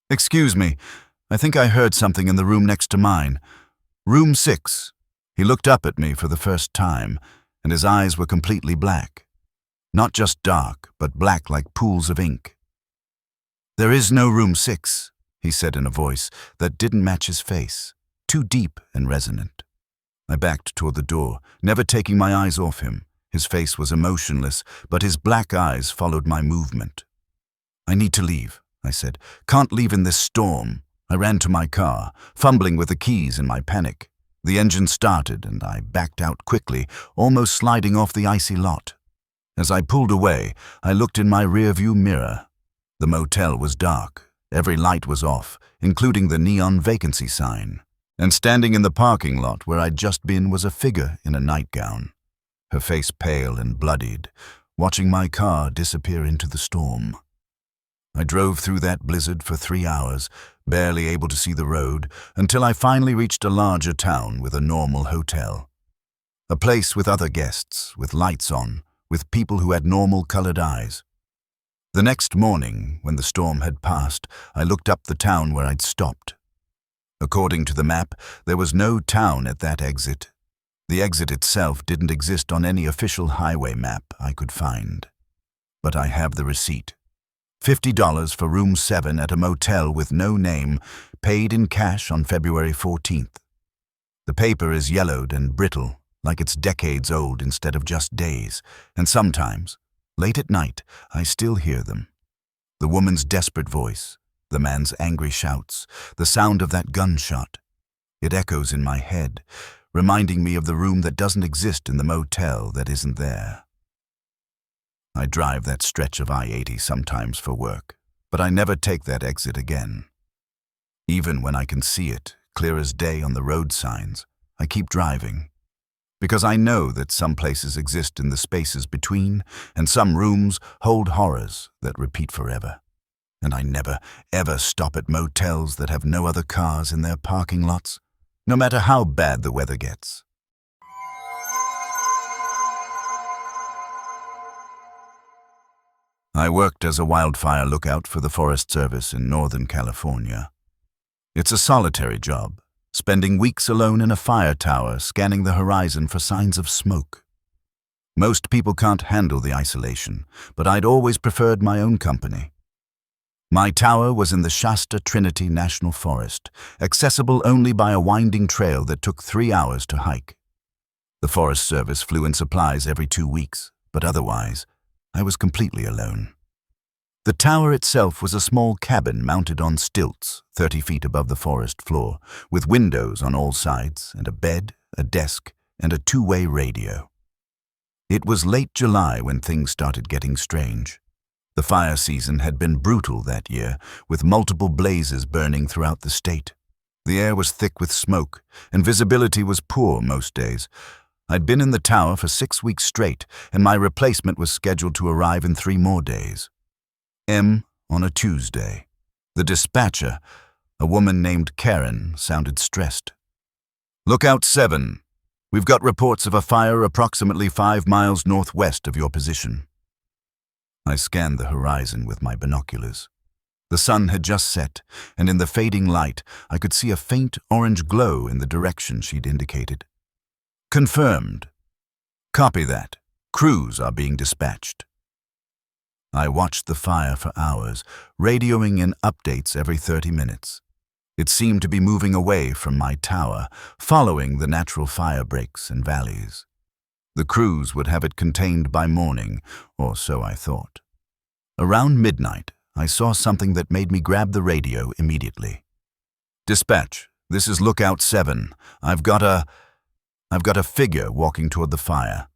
"Excuse me, I think I heard something in the room next to mine. Room 6. He looked up at me for the first time, and his eyes were completely black. Not just dark, but black like pools of ink. "There is no room 6, he said in a voice that didn't match his face, too deep and resonant. I backed toward the door, never taking my eyes off him. His face was emotionless, but his black eyes followed my movement. "I need to leave," I said. "Can't leave in this storm." I ran to my car, fumbling with the keys in my panic. The engine started, and I backed out quickly, almost sliding off the icy lot. As I pulled away, I looked in my rearview mirror. The motel was dark. Every light was off, including the neon vacancy sign. And standing in the parking lot where I'd just been was a figure in a nightgown, her face pale and bloodied, watching my car disappear into the storm. I drove through that blizzard for 3 hours, barely able to see the road, until I finally reached a larger town with a normal hotel. A place with other guests, with lights on, with people who had normal colored eyes. The next morning, when the storm had passed, I looked up the town where I'd stopped. According to the map, there was no town at that exit. The exit itself didn't exist on any official highway map I could find. But I have the receipt. $50 for room 7 at a motel with no name, paid in cash on February 14th. The paper is yellowed and brittle, like it's decades old instead of just days, and sometimes, late at night, I still hear them. The woman's desperate voice, the man's angry shouts, the sound of that gunshot. It echoes in my head, reminding me of the room that doesn't exist in the motel that isn't there. I drive that stretch of I-80 sometimes for work, but I never take that exit again. Even when I can see it, clear as day on the road signs, I keep driving. Because I know that some places exist in the spaces between, and some rooms hold horrors that repeat forever. And I never, ever stop at motels that have no other cars in their parking lots, no matter how bad the weather gets. I worked as a wildfire lookout for the Forest Service in Northern California. It's a solitary job, spending weeks alone in a fire tower scanning the horizon for signs of smoke. Most people can't handle the isolation, but I'd always preferred my own company. My tower was in the Shasta Trinity National Forest, accessible only by a winding trail that took 3 hours to hike. The Forest Service flew in supplies every 2 weeks, but otherwise, I was completely alone. The tower itself was a small cabin mounted on stilts 30 feet above the forest floor, with windows on all sides and a bed, a desk, and a 2-way radio. It was late July when things started getting strange. The fire season had been brutal that year, with multiple blazes burning throughout the state. The air was thick with smoke, and visibility was poor most days. I'd been in the tower for 6 weeks straight, and my replacement was scheduled to arrive in 3 more days. On a Tuesday. The dispatcher, a woman named Karen, sounded stressed. Lookout 7. We've got reports of a fire approximately 5 miles northwest of your position. I scanned the horizon with my binoculars. The sun had just set, and in the fading light, I could see a faint orange glow in the direction she'd indicated. Confirmed. Copy that. Crews are being dispatched. I watched the fire for hours, radioing in updates every 30 minutes. It seemed to be moving away from my tower, following the natural fire breaks and valleys. The crews would have it contained by morning, or so I thought. Around midnight, I saw something that made me grab the radio immediately. Dispatch, this is Lookout 7. I've got a figure walking toward the fire,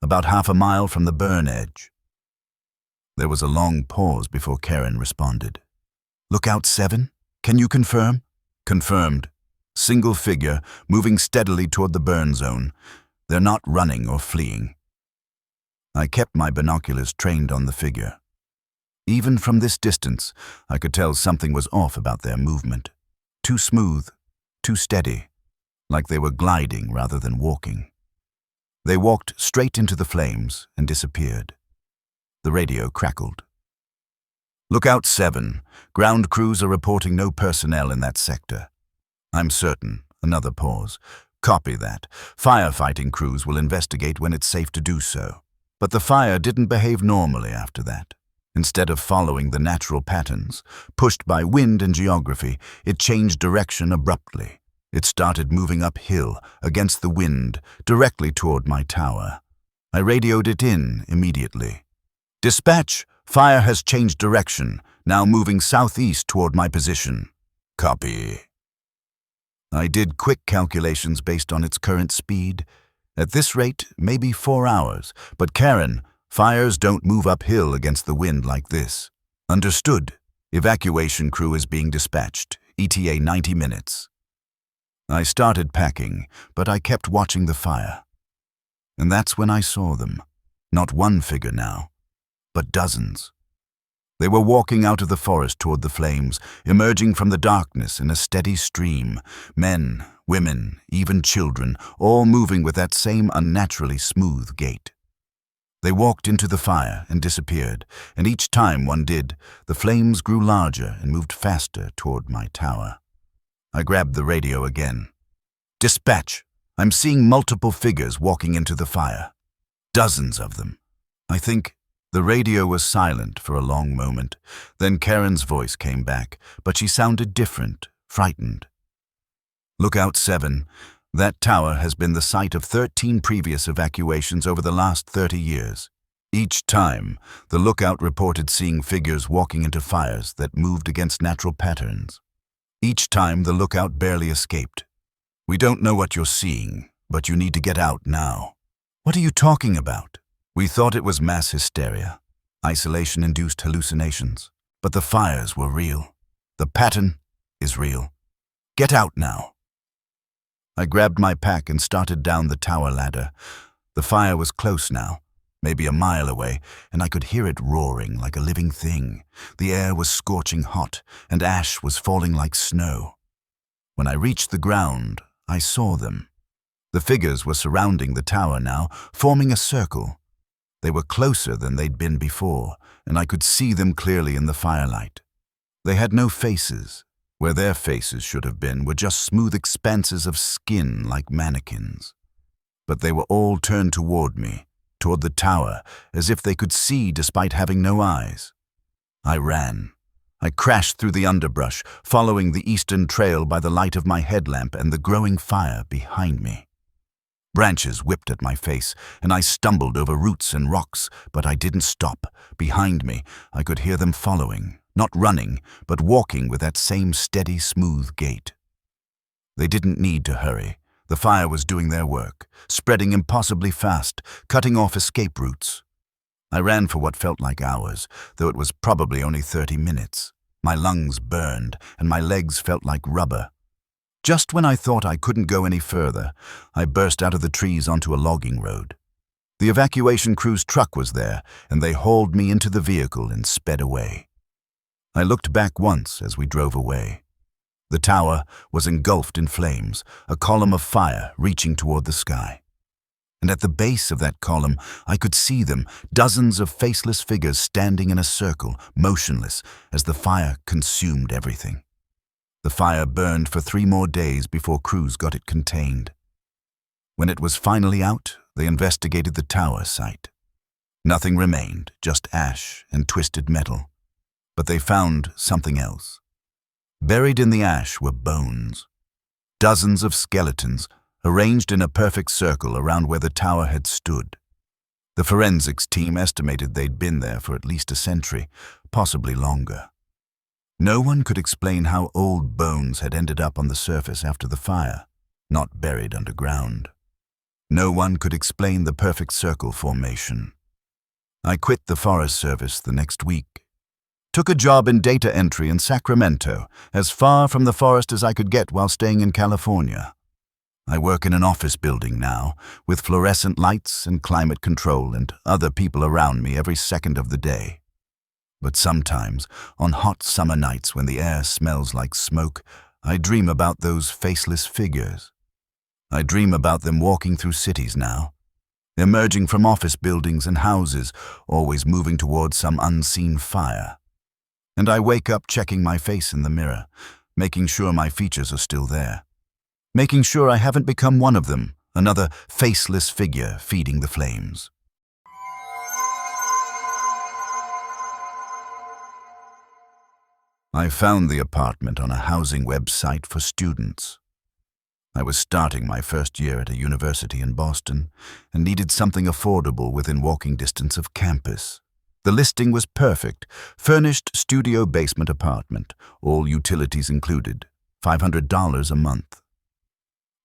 about half a mile from the burn edge. There was a long pause before Karen responded. Lookout 7? Can you confirm? Confirmed. Single figure, moving steadily toward the burn zone. They're not running or fleeing. I kept my binoculars trained on the figure. Even from this distance, I could tell something was off about their movement. Too smooth, too steady, like they were gliding rather than walking. They walked straight into the flames and disappeared. The radio crackled. Lookout 7. Ground crews are reporting no personnel in that sector. I'm certain. Another pause. Copy that. Firefighting crews will investigate when it's safe to do so. But the fire didn't behave normally after that. Instead of following the natural patterns, pushed by wind and geography, it changed direction abruptly. It started moving uphill, against the wind, directly toward my tower. I radioed it in immediately. Dispatch, fire has changed direction, now moving southeast toward my position. Copy. I did quick calculations based on its current speed. At this rate, maybe 4 hours, but Karen, fires don't move uphill against the wind like this. Understood. Evacuation crew is being dispatched. ETA 90 minutes. I started packing, but I kept watching the fire. And that's when I saw them. Not one figure now, but dozens. They were walking out of the forest toward the flames, emerging from the darkness in a steady stream. Men, women, even children, all moving with that same unnaturally smooth gait. They walked into the fire and disappeared, and each time one did, the flames grew larger and moved faster toward my tower. I grabbed the radio again. Dispatch, I'm seeing multiple figures walking into the fire. Dozens of them. I think the radio was silent for a long moment. Then Karen's voice came back, but she sounded different, frightened. Lookout 7. That tower has been the site of 13 previous evacuations over the last 30 years. Each time, the lookout reported seeing figures walking into fires that moved against natural patterns. Each time, the lookout barely escaped. We don't know what you're seeing, but you need to get out now. What are you talking about? We thought it was mass hysteria, isolation-induced hallucinations, but the fires were real. The pattern is real. Get out now. I grabbed my pack and started down the tower ladder. The fire was close now, maybe a mile away, and I could hear it roaring like a living thing. The air was scorching hot, and ash was falling like snow. When I reached the ground, I saw them. The figures were surrounding the tower now, forming a circle. They were closer than they'd been before, and I could see them clearly in the firelight. They had no faces. Where their faces should have been were just smooth expanses of skin like mannequins. But they were all turned toward me, toward the tower, as if they could see despite having no eyes. I ran. I crashed through the underbrush, following the eastern trail by the light of my headlamp and the growing fire behind me. Branches whipped at my face, and I stumbled over roots and rocks, but I didn't stop. Behind me, I could hear them following. Not running, but walking with that same steady, smooth gait. They didn't need to hurry. The fire was doing their work, spreading impossibly fast, cutting off escape routes. I ran for what felt like hours, though it was probably only 30 minutes. My lungs burned, and my legs felt like rubber. Just when I thought I couldn't go any further, I burst out of the trees onto a logging road. The evacuation crew's truck was there, and they hauled me into the vehicle and sped away. I looked back once as we drove away. The tower was engulfed in flames, a column of fire reaching toward the sky. And at the base of that column, I could see them, dozens of faceless figures standing in a circle, motionless, as the fire consumed everything. The fire burned for 3 more days before crews got it contained. When it was finally out, they investigated the tower site. Nothing remained, just ash and twisted metal. But they found something else. Buried in the ash were bones. Dozens of skeletons, arranged in a perfect circle around where the tower had stood. The forensics team estimated they'd been there for at least a century, possibly longer. No one could explain how old bones had ended up on the surface after the fire, not buried underground. No one could explain the perfect circle formation. I quit the Forest Service the next week. Took a job in data entry in Sacramento, as far from the forest as I could get while staying in California. I work in an office building now, with fluorescent lights and climate control and other people around me every second of the day. But sometimes, on hot summer nights when the air smells like smoke, I dream about those faceless figures. I dream about them walking through cities now, emerging from office buildings and houses, always moving towards some unseen fire. And I wake up checking my face in the mirror, making sure my features are still there, making sure I haven't become one of them, another faceless figure feeding the flames. I found the apartment on a housing website for students. I was starting my first year at a university in Boston and needed something affordable within walking distance of campus. The listing was perfect, furnished studio basement apartment, all utilities included, $500 a month.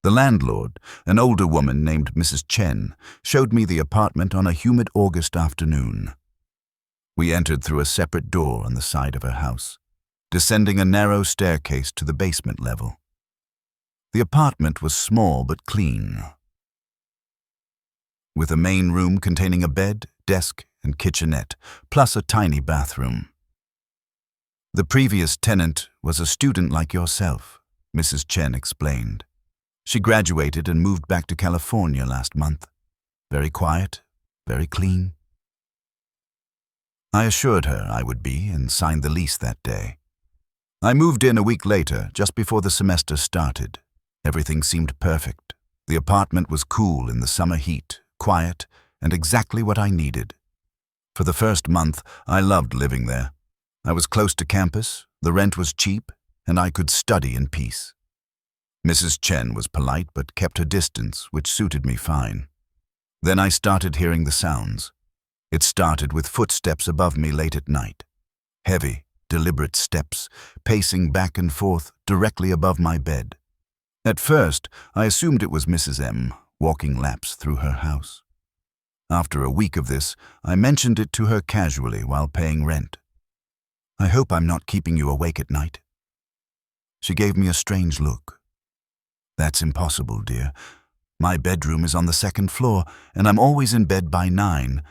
The landlord, an older woman named Mrs. Chen, showed me the apartment on a humid August afternoon. We entered through a separate door on the side of her house, descending a narrow staircase to the basement level. The apartment was small but clean, with a main room containing a bed, desk, and kitchenette, plus a tiny bathroom. The previous tenant was a student like yourself, Mrs. Chen explained. She graduated and moved back to California last month. Very quiet, very clean. I assured her I would be and signed the lease that day. I moved in a week later, just before the semester started. Everything seemed perfect. The apartment was cool in the summer heat, quiet, and exactly what I needed. For the first month, I loved living there. I was close to campus, the rent was cheap, and I could study in peace. Mrs. Chen was polite but kept her distance, which suited me fine. Then I started hearing the sounds. It started with footsteps above me late at night. Heavy, deliberate steps, pacing back and forth directly above my bed. At first, I assumed it was Mrs. M, walking laps through her house. After a week of this, I mentioned it to her casually while paying rent. "I hope I'm not keeping you awake at night." She gave me a strange look. "That's impossible, dear. My bedroom is on the 2nd floor, and I'm always in bed by 9.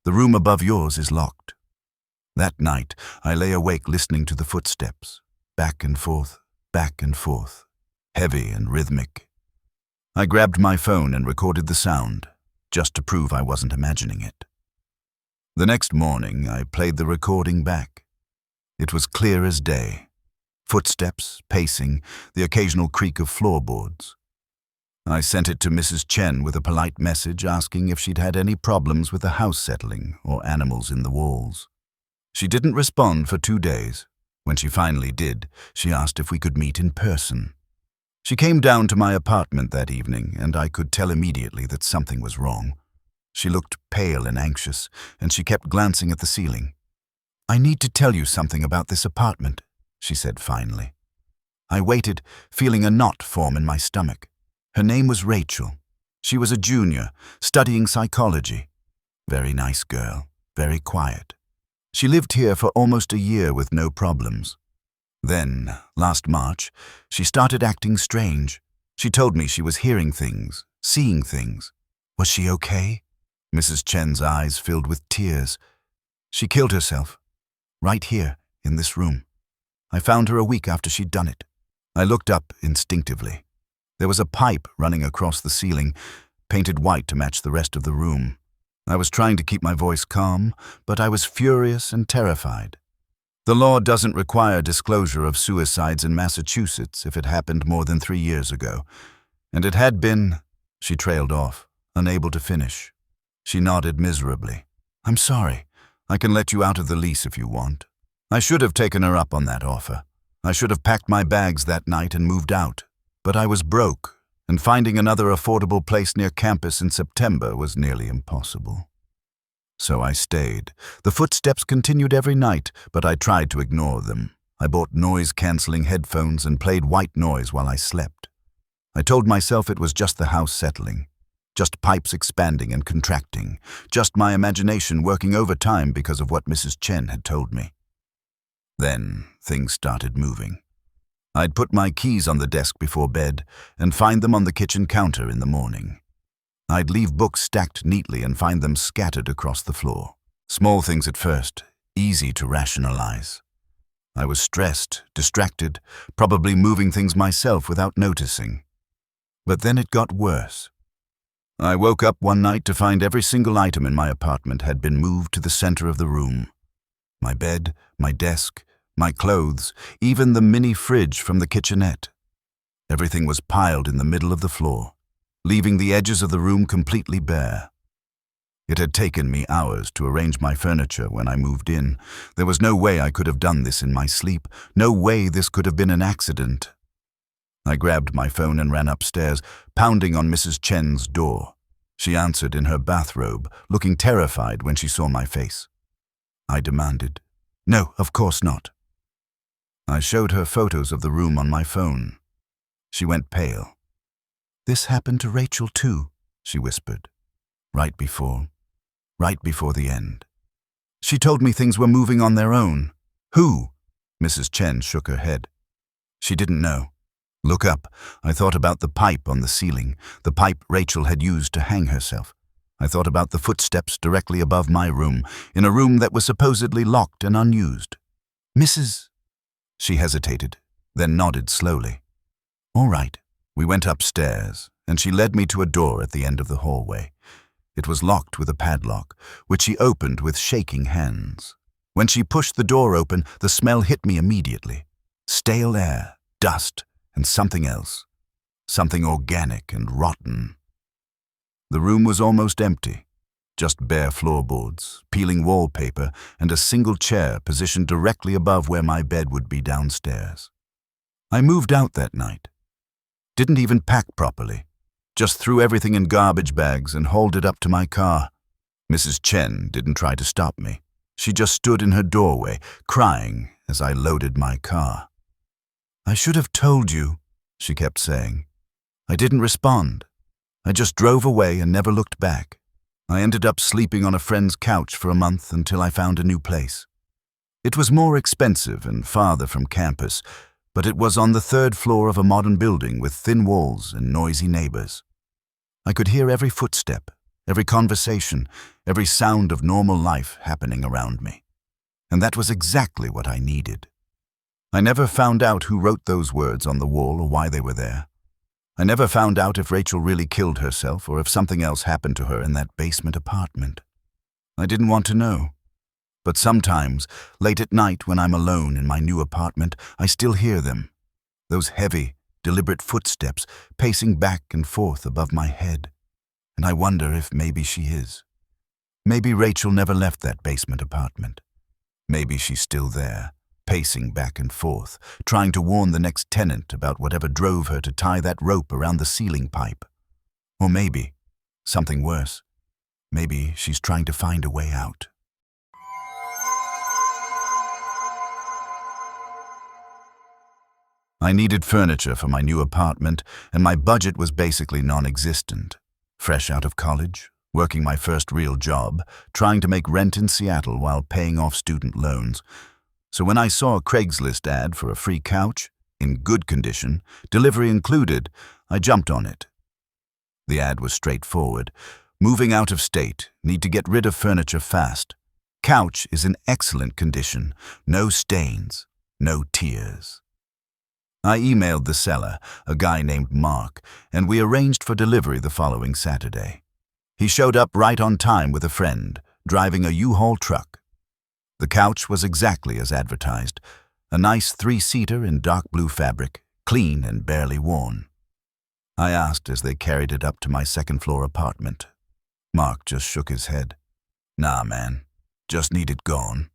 The room above yours is locked." That night, I lay awake listening to the footsteps, back and forth, heavy and rhythmic. I grabbed my phone and recorded the sound, just to prove I wasn't imagining it. The next morning, I played the recording back. It was clear as day. Footsteps, pacing, the occasional creak of floorboards. I sent it to Mrs. Chen with a polite message asking if she'd had any problems with the house settling or animals in the walls. She didn't respond for 2 days. When she finally did, she asked if we could meet in person. She came down to my apartment that evening, and I could tell immediately that something was wrong. She looked pale and anxious, and she kept glancing at the ceiling. "I need to tell you something about this apartment," she said finally. I waited, feeling a knot form in my stomach. Her name was Rachel. She was a junior, studying psychology. Very nice girl, very quiet. She lived here for almost a year with no problems. Then, last March, she started acting strange. She told me she was hearing things, seeing things. Was she okay? Mrs. Chen's eyes filled with tears. She killed herself. Right here, in this room. I found her a week after she'd done it. I looked up instinctively. There was a pipe running across the ceiling, painted white to match the rest of the room. I was trying to keep my voice calm, but I was furious and terrified. The law doesn't require disclosure of suicides in Massachusetts if it happened more than 3 years ago. And it had been. She trailed off, unable to finish. She nodded miserably. I'm sorry. I can let you out of the lease if you want. I should have taken her up on that offer. I should have packed my bags that night and moved out. But I was broke, and finding another affordable place near campus in September was nearly impossible. So I stayed. The footsteps continued every night, but I tried to ignore them. I bought noise-canceling headphones and played white noise while I slept. I told myself it was just the house settling, just pipes expanding and contracting, just my imagination working overtime because of what Mrs. Chen had told me. Then things started moving. I'd put my keys on the desk before bed and find them on the kitchen counter in the morning. I'd leave books stacked neatly and find them scattered across the floor. Small things at first, easy to rationalize. I was stressed, distracted, probably moving things myself without noticing. But then it got worse. I woke up one night to find every single item in my apartment had been moved to the center of the room. My bed, my desk, my clothes, even the mini fridge from the kitchenette. Everything was piled in the middle of the floor, leaving the edges of the room completely bare. It had taken me hours to arrange my furniture when I moved in. There was no way I could have done this in my sleep. No way this could have been an accident. I grabbed my phone and ran upstairs, pounding on Mrs. Chen's door. She answered in her bathrobe, looking terrified when she saw my face. I demanded, "No, of course not." I showed her photos of the room on my phone. She went pale. "This happened to Rachel too," she whispered. Right before the end. She told me things were moving on their own. Who? Mrs. Chen shook her head. She didn't know. Look up. I thought about the pipe on the ceiling, the pipe Rachel had used to hang herself. I thought about the footsteps directly above my room, in a room that was supposedly locked and unused. Mrs. She hesitated, then nodded slowly. All right. We went upstairs, and she led me to a door at the end of the hallway. It was locked with a padlock, which she opened with shaking hands. When she pushed the door open, the smell hit me immediately. Stale air, dust, and something else. Something organic and rotten. The room was almost empty. Just bare floorboards, peeling wallpaper, and a single chair positioned directly above where my bed would be downstairs. I moved out that night. Didn't even pack properly. Just threw everything in garbage bags and hauled it up to my car. Mrs. Chen didn't try to stop me. She just stood in her doorway, crying as I loaded my car. I should have told you, she kept saying. I didn't respond. I just drove away and never looked back. I ended up sleeping on a friend's couch for a month until I found a new place. It was more expensive and farther from campus, but it was on the 3rd floor of a modern building with thin walls and noisy neighbors. I could hear every footstep, every conversation, every sound of normal life happening around me. And that was exactly what I needed. I never found out who wrote those words on the wall or why they were there. I never found out if Rachel really killed herself or if something else happened to her in that basement apartment. I didn't want to know. But sometimes, late at night when I'm alone in my new apartment, I still hear them. Those heavy, deliberate footsteps pacing back and forth above my head. And I wonder if maybe she is. Maybe Rachel never left that basement apartment. Maybe she's still there, pacing back and forth, trying to warn the next tenant about whatever drove her to tie that rope around the ceiling pipe. Or maybe, something worse, maybe she's trying to find a way out. I needed furniture for my new apartment, and my budget was basically non-existent. Fresh out of college, working my first real job, trying to make rent in Seattle while paying off student loans. So when I saw a Craigslist ad for a free couch, in good condition, delivery included, I jumped on it. The ad was straightforward. Moving out of state, need to get rid of furniture fast. Couch is in excellent condition, no stains, no tears. I emailed the seller, a guy named Mark, and we arranged for delivery the following Saturday. He showed up right on time with a friend, driving a U-Haul truck. The couch was exactly as advertised, a nice 3-seater in dark blue fabric, clean and barely worn. I asked as they carried it up to my second-floor apartment. Mark just shook his head. "Nah, man, just need it gone."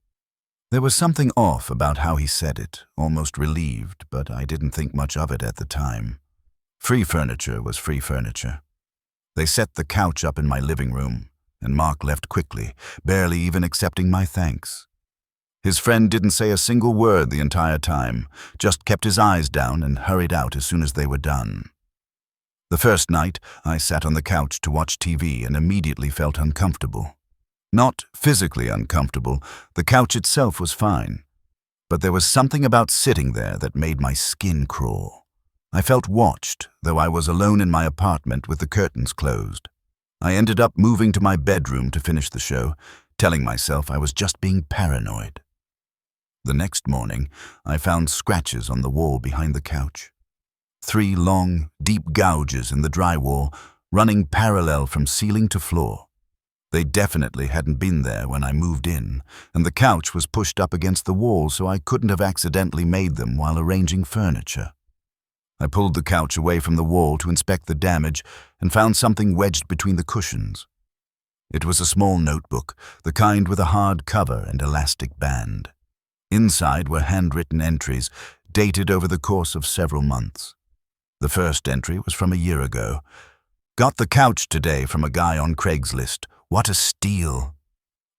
There was something off about how he said it, almost relieved, but I didn't think much of it at the time. Free furniture was free furniture. They set the couch up in my living room, and Mark left quickly, barely even accepting my thanks. His friend didn't say a single word the entire time, just kept his eyes down and hurried out as soon as they were done. The first night, I sat on the couch to watch TV and immediately felt uncomfortable. Not physically uncomfortable, the couch itself was fine. But there was something about sitting there that made my skin crawl. I felt watched, though I was alone in my apartment with the curtains closed. I ended up moving to my bedroom to finish the show, telling myself I was just being paranoid. The next morning, I found scratches on the wall behind the couch. 3 long, deep gouges in the drywall, running parallel from ceiling to floor. They definitely hadn't been there when I moved in, and the couch was pushed up against the wall so I couldn't have accidentally made them while arranging furniture. I pulled the couch away from the wall to inspect the damage and found something wedged between the cushions. It was a small notebook, the kind with a hard cover and elastic band. Inside were handwritten entries, dated over the course of several months. The first entry was from a year ago. "Got the couch today from a guy on Craigslist. What a steal."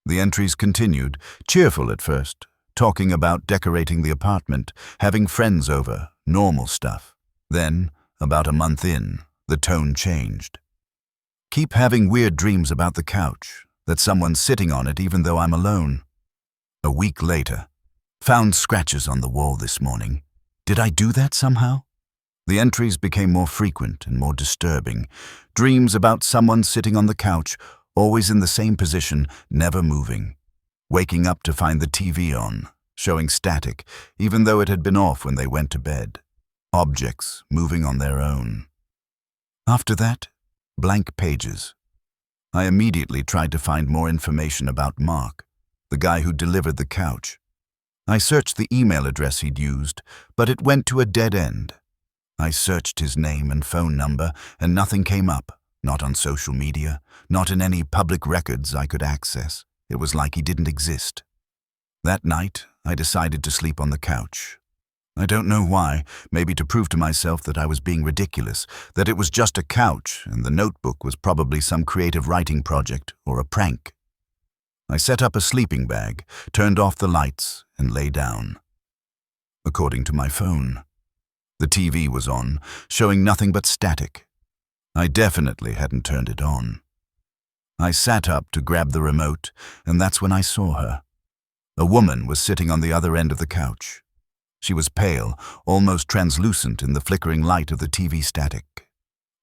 The entries continued, cheerful at first, talking about decorating the apartment, having friends over, normal stuff. Then, about a month in, the tone changed. "Keep having weird dreams about the couch, that someone's sitting on it even though I'm alone." A week later, "Found scratches on the wall this morning. Did I do that somehow?" The entries became more frequent and more disturbing. Dreams about someone sitting on the couch, always in the same position, never moving. Waking up to find the TV on, showing static, even though it had been off when they went to bed. Objects moving on their own. After that, blank pages. I immediately tried to find more information about Mark, the guy who delivered the couch. I searched the email address he'd used, but it went to a dead end. I searched his name and phone number, and nothing came up, not on social media, not in any public records I could access. It was like he didn't exist. That night, I decided to sleep on the couch. I don't know why, maybe to prove to myself that I was being ridiculous, that it was just a couch and the notebook was probably some creative writing project or a prank. I set up a sleeping bag, turned off the lights, and lay down. According to my phone, the TV was on, showing nothing but static. I definitely hadn't turned it on. I sat up to grab the remote, and that's when I saw her. A woman was sitting on the other end of the couch. She was pale, almost translucent in the flickering light of the TV static.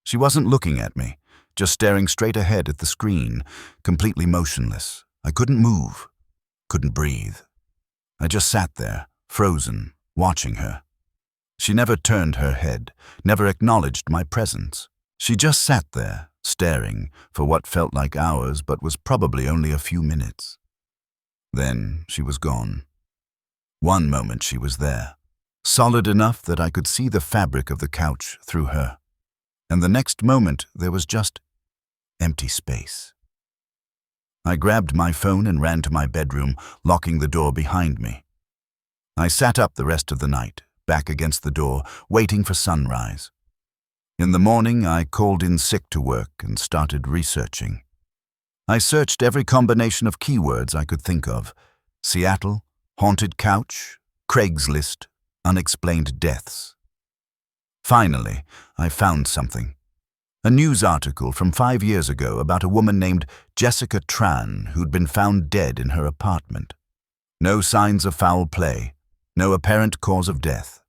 She wasn't looking at me, just staring straight ahead at the screen, completely motionless. I couldn't move, couldn't breathe. I just sat there, frozen, watching her. She never turned her head, never acknowledged my presence. She just sat there, staring, for what felt like hours but was probably only a few minutes. Then she was gone. One moment she was there, solid enough that I could see the fabric of the couch through her. And the next moment there was just empty space. I grabbed my phone and ran to my bedroom, locking the door behind me. I sat up the rest of the night, back against the door, waiting for sunrise. In the morning, I called in sick to work and started researching. I searched every combination of keywords I could think of: Seattle, haunted couch, Craigslist, unexplained deaths. Finally, I found something. A news article from 5 years ago about a woman named Jessica Tran who'd been found dead in her apartment. No signs of foul play, no apparent cause of death.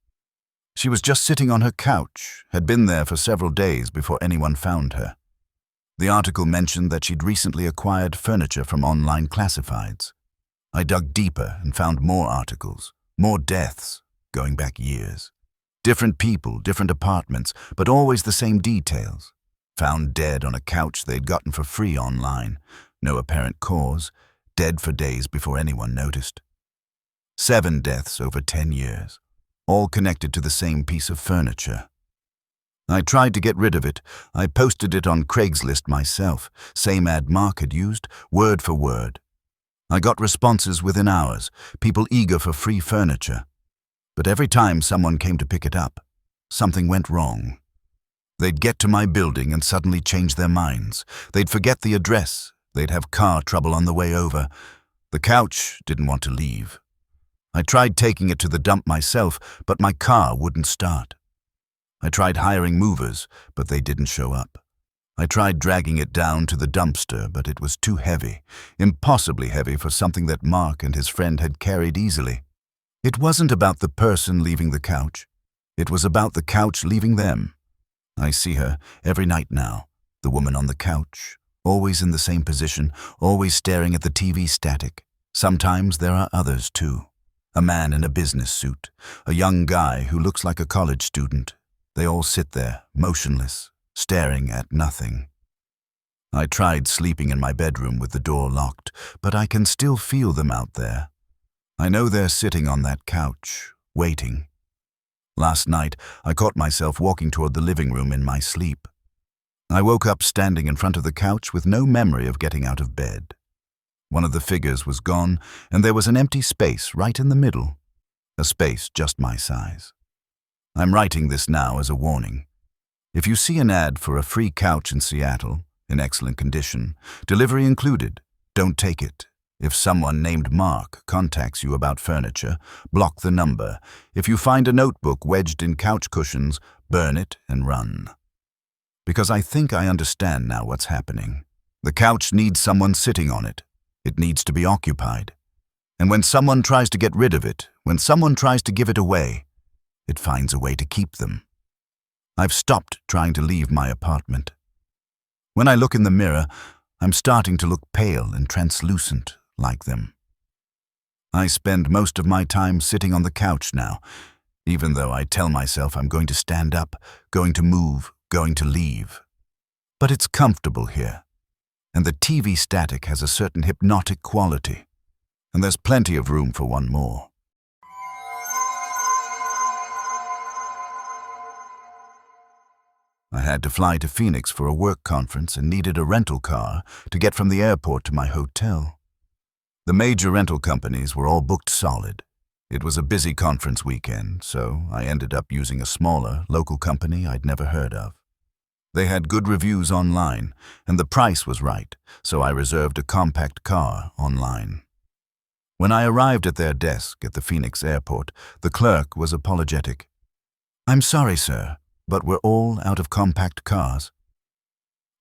She was just sitting on her couch, had been there for several days before anyone found her. The article mentioned that she'd recently acquired furniture from online classifieds. I dug deeper and found more articles, more deaths, going back years. Different people, different apartments, but always the same details. Found dead on a couch they'd gotten for free online. No apparent cause. Dead for days before anyone noticed. 7 deaths over 10 years. All connected to the same piece of furniture. I tried to get rid of it. I posted it on Craigslist myself. Same ad Mark had used, word for word. I got responses within hours, people eager for free furniture. But every time someone came to pick it up, something went wrong. They'd get to my building and suddenly change their minds. They'd forget the address. They'd have car trouble on the way over. The couch didn't want to leave. I tried taking it to the dump myself, but my car wouldn't start. I tried hiring movers, but they didn't show up. I tried dragging it down to the dumpster, but it was too heavy, impossibly heavy for something that Mark and his friend had carried easily. It wasn't about the person leaving the couch. It was about the couch leaving them. I see her every night now, the woman on the couch, always in the same position, always staring at the TV static. Sometimes there are others too. A man in a business suit, a young guy who looks like a college student. They all sit there, motionless, staring at nothing. I tried sleeping in my bedroom with the door locked, but I can still feel them out there. I know they're sitting on that couch, waiting. Last night, I caught myself walking toward the living room in my sleep. I woke up standing in front of the couch with no memory of getting out of bed. One of the figures was gone, and there was an empty space right in the middle. A space just my size. I'm writing this now as a warning. If you see an ad for a free couch in Seattle, in excellent condition, delivery included, don't take it. If someone named Mark contacts you about furniture, block the number. If you find a notebook wedged in couch cushions, burn it and run. Because I think I understand now what's happening. The couch needs someone sitting on it. It needs to be occupied. And when someone tries to get rid of it, when someone tries to give it away, it finds a way to keep them. I've stopped trying to leave my apartment. When I look in the mirror, I'm starting to look pale and translucent like them. I spend most of my time sitting on the couch now, even though I tell myself I'm going to stand up, going to move, going to leave. But it's comfortable here, and the TV static has a certain hypnotic quality, and there's plenty of room for one more. I had to fly to Phoenix for a work conference and needed a rental car to get from the airport to my hotel. The major rental companies were all booked solid. It was a busy conference weekend, so I ended up using a smaller, local company I'd never heard of. They had good reviews online, and the price was right, so I reserved a compact car online. When I arrived at their desk at the Phoenix airport, the clerk was apologetic. "I'm sorry, sir, but we're all out of compact cars."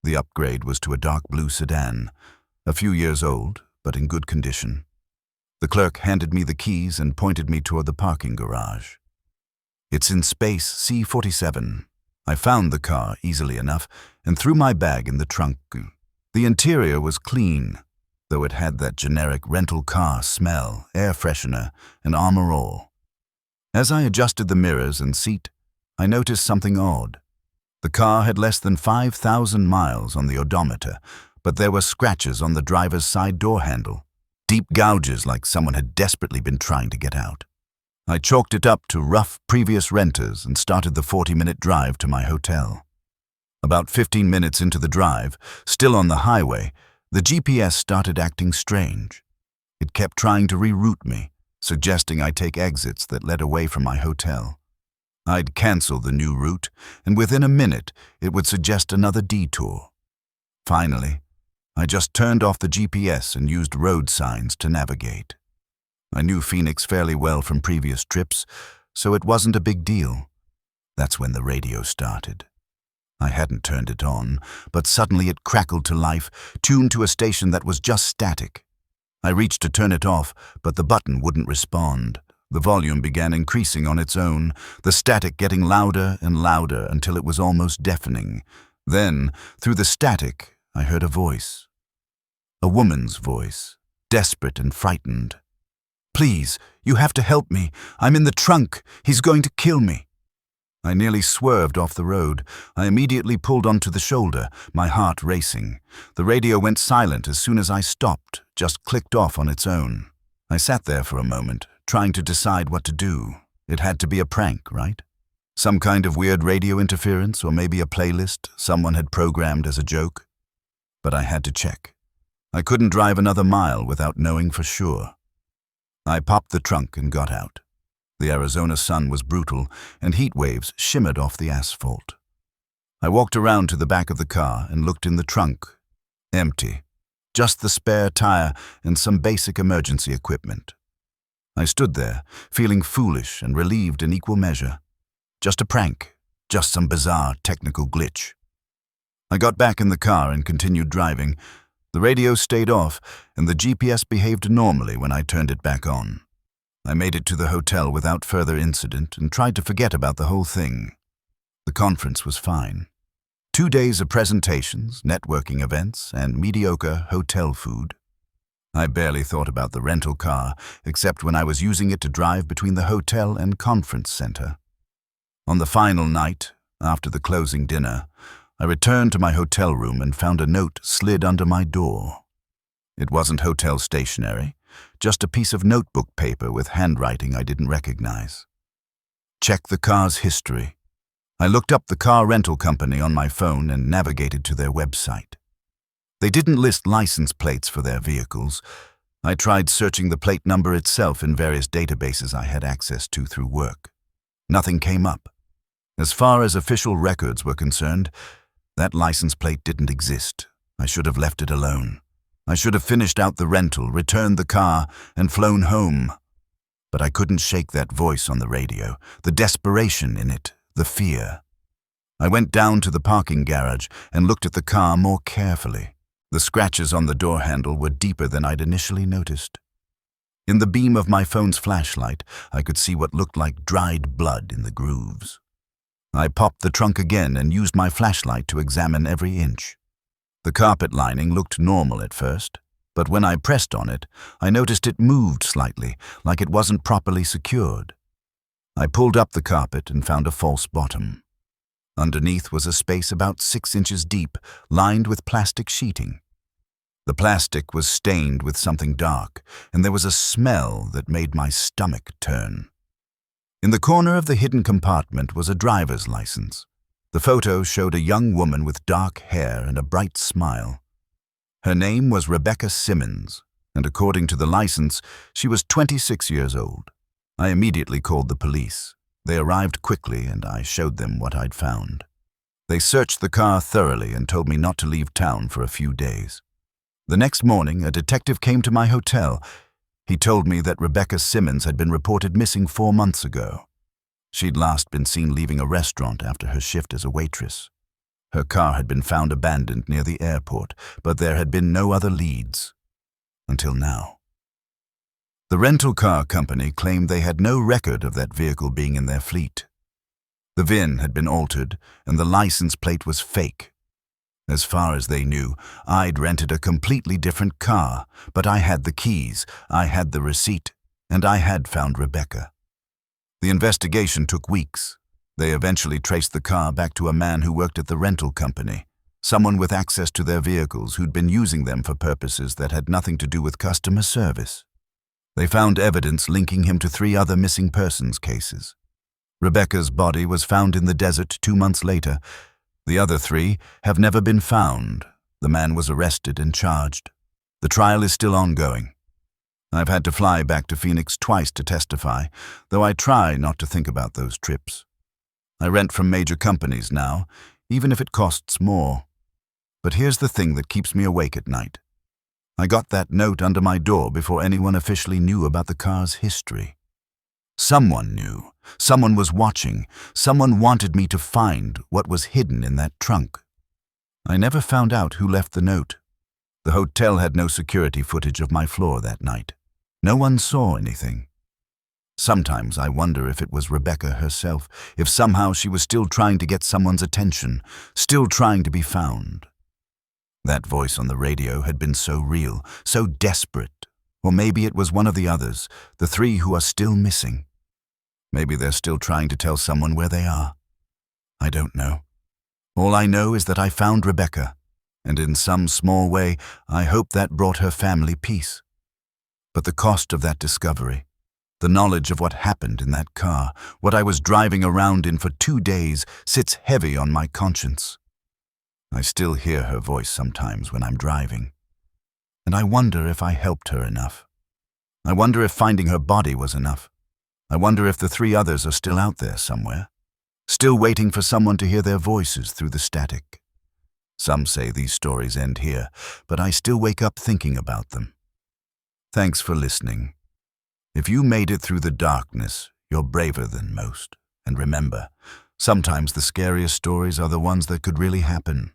The upgrade was to a dark blue sedan, a few years old, but in good condition. The clerk handed me the keys and pointed me toward the parking garage. "It's in space C-47. I found the car easily enough and threw my bag in the trunk. The interior was clean, though it had that generic rental car smell, air freshener, and Armor All. As I adjusted the mirrors and seat, I noticed something odd. The car had less than 5,000 miles on the odometer, but there were scratches on the driver's side door handle, deep gouges like someone had desperately been trying to get out. I chalked it up to rough previous renters and started the 40-minute drive to my hotel. About 15 minutes into the drive, still on the highway, the GPS started acting strange. It kept trying to reroute me, suggesting I take exits that led away from my hotel. I'd cancel the new route, and within a minute, it would suggest another detour. Finally, I just turned off the GPS and used road signs to navigate. I knew Phoenix fairly well from previous trips, so it wasn't a big deal. That's when the radio started. I hadn't turned it on, but suddenly it crackled to life, tuned to a station that was just static. I reached to turn it off, but the button wouldn't respond. The volume began increasing on its own, the static getting louder and louder until it was almost deafening. Then, through the static, I heard a voice. A woman's voice, desperate and frightened. "Please, you have to help me. I'm in the trunk. He's going to kill me." I nearly swerved off the road. I immediately pulled onto the shoulder, my heart racing. The radio went silent as soon as I stopped, just clicked off on its own. I sat there for a moment, trying to decide what to do. It had to be a prank, right? Some kind of weird radio interference, or maybe a playlist someone had programmed as a joke. But I had to check. I couldn't drive another mile without knowing for sure. I popped the trunk and got out. The Arizona sun was brutal, and heat waves shimmered off the asphalt. I walked around to the back of the car and looked in the trunk. Empty. Just the spare tire and some basic emergency equipment. I stood there, feeling foolish and relieved in equal measure. Just a prank. Just some bizarre technical glitch. I got back in the car and continued driving. The radio stayed off, and the GPS behaved normally when I turned it back on. I made it to the hotel without further incident and tried to forget about the whole thing. The conference was fine. 2 days of presentations, networking events, and mediocre hotel food. I barely thought about the rental car, except when I was using it to drive between the hotel and conference center. On the final night, after the closing dinner, I returned to my hotel room and found a note slid under my door. It wasn't hotel stationery, just a piece of notebook paper with handwriting I didn't recognize. Check the car's history. I looked up the car rental company on my phone and navigated to their website. They didn't list license plates for their vehicles. I tried searching the plate number itself in various databases I had access to through work. Nothing came up. As far as official records were concerned, that license plate didn't exist. I should have left it alone. I should have finished out the rental, returned the car, and flown home. But I couldn't shake that voice on the radio, the desperation in it, the fear. I went down to the parking garage and looked at the car more carefully. The scratches on the door handle were deeper than I'd initially noticed. In the beam of my phone's flashlight, I could see what looked like dried blood in the grooves. I popped the trunk again and used my flashlight to examine every inch. The carpet lining looked normal at first, but when I pressed on it, I noticed it moved slightly, like it wasn't properly secured. I pulled up the carpet and found a false bottom. Underneath was a space about 6 inches deep, lined with plastic sheeting. The plastic was stained with something dark, and there was a smell that made my stomach turn. In the corner of the hidden compartment was a driver's license. The photo showed a young woman with dark hair and a bright smile. Her name was Rebecca Simmons, and according to the license, she was 26 years old. I immediately called the police. They arrived quickly, and I showed them what I'd found. They searched the car thoroughly and told me not to leave town for a few days. The next morning, a detective came to my hotel. He told me that Rebecca Simmons had been reported missing 4 months ago. She'd last been seen leaving a restaurant after her shift as a waitress. Her car had been found abandoned near the airport, but there had been no other leads. Until now. The rental car company claimed they had no record of that vehicle being in their fleet. The VIN had been altered, and the license plate was fake. As far as they knew, I'd rented a completely different car, but I had the keys, I had the receipt, and I had found Rebecca. The investigation took weeks. They eventually traced the car back to a man who worked at the rental company, someone with access to their vehicles who'd been using them for purposes that had nothing to do with customer service. They found evidence linking him to 3 other missing persons cases. Rebecca's body was found in the desert 2 months later. The other 3 have never been found. The man was arrested and charged. The trial is still ongoing. I've had to fly back to Phoenix twice to testify, though I try not to think about those trips. I rent from major companies now, even if it costs more. But here's the thing that keeps me awake at night. I got that note under my door before anyone officially knew about the car's history. Someone knew. Someone was watching. Someone wanted me to find what was hidden in that trunk. I never found out who left the note. The hotel had no security footage of my floor that night. No one saw anything. Sometimes I wonder if it was Rebecca herself, if somehow she was still trying to get someone's attention, still trying to be found. That voice on the radio had been so real, so desperate. Or maybe it was one of the others, the 3 who are still missing. Maybe they're still trying to tell someone where they are. I don't know. All I know is that I found Rebecca, and in some small way, I hope that brought her family peace. But the cost of that discovery, the knowledge of what happened in that car, what I was driving around in for 2 days, sits heavy on my conscience. I still hear her voice sometimes when I'm driving. And I wonder if I helped her enough. I wonder if finding her body was enough. I wonder if the 3 others are still out there somewhere, still waiting for someone to hear their voices through the static. Some say these stories end here, but I still wake up thinking about them. Thanks for listening. If you made it through the darkness, you're braver than most. And remember, sometimes the scariest stories are the ones that could really happen.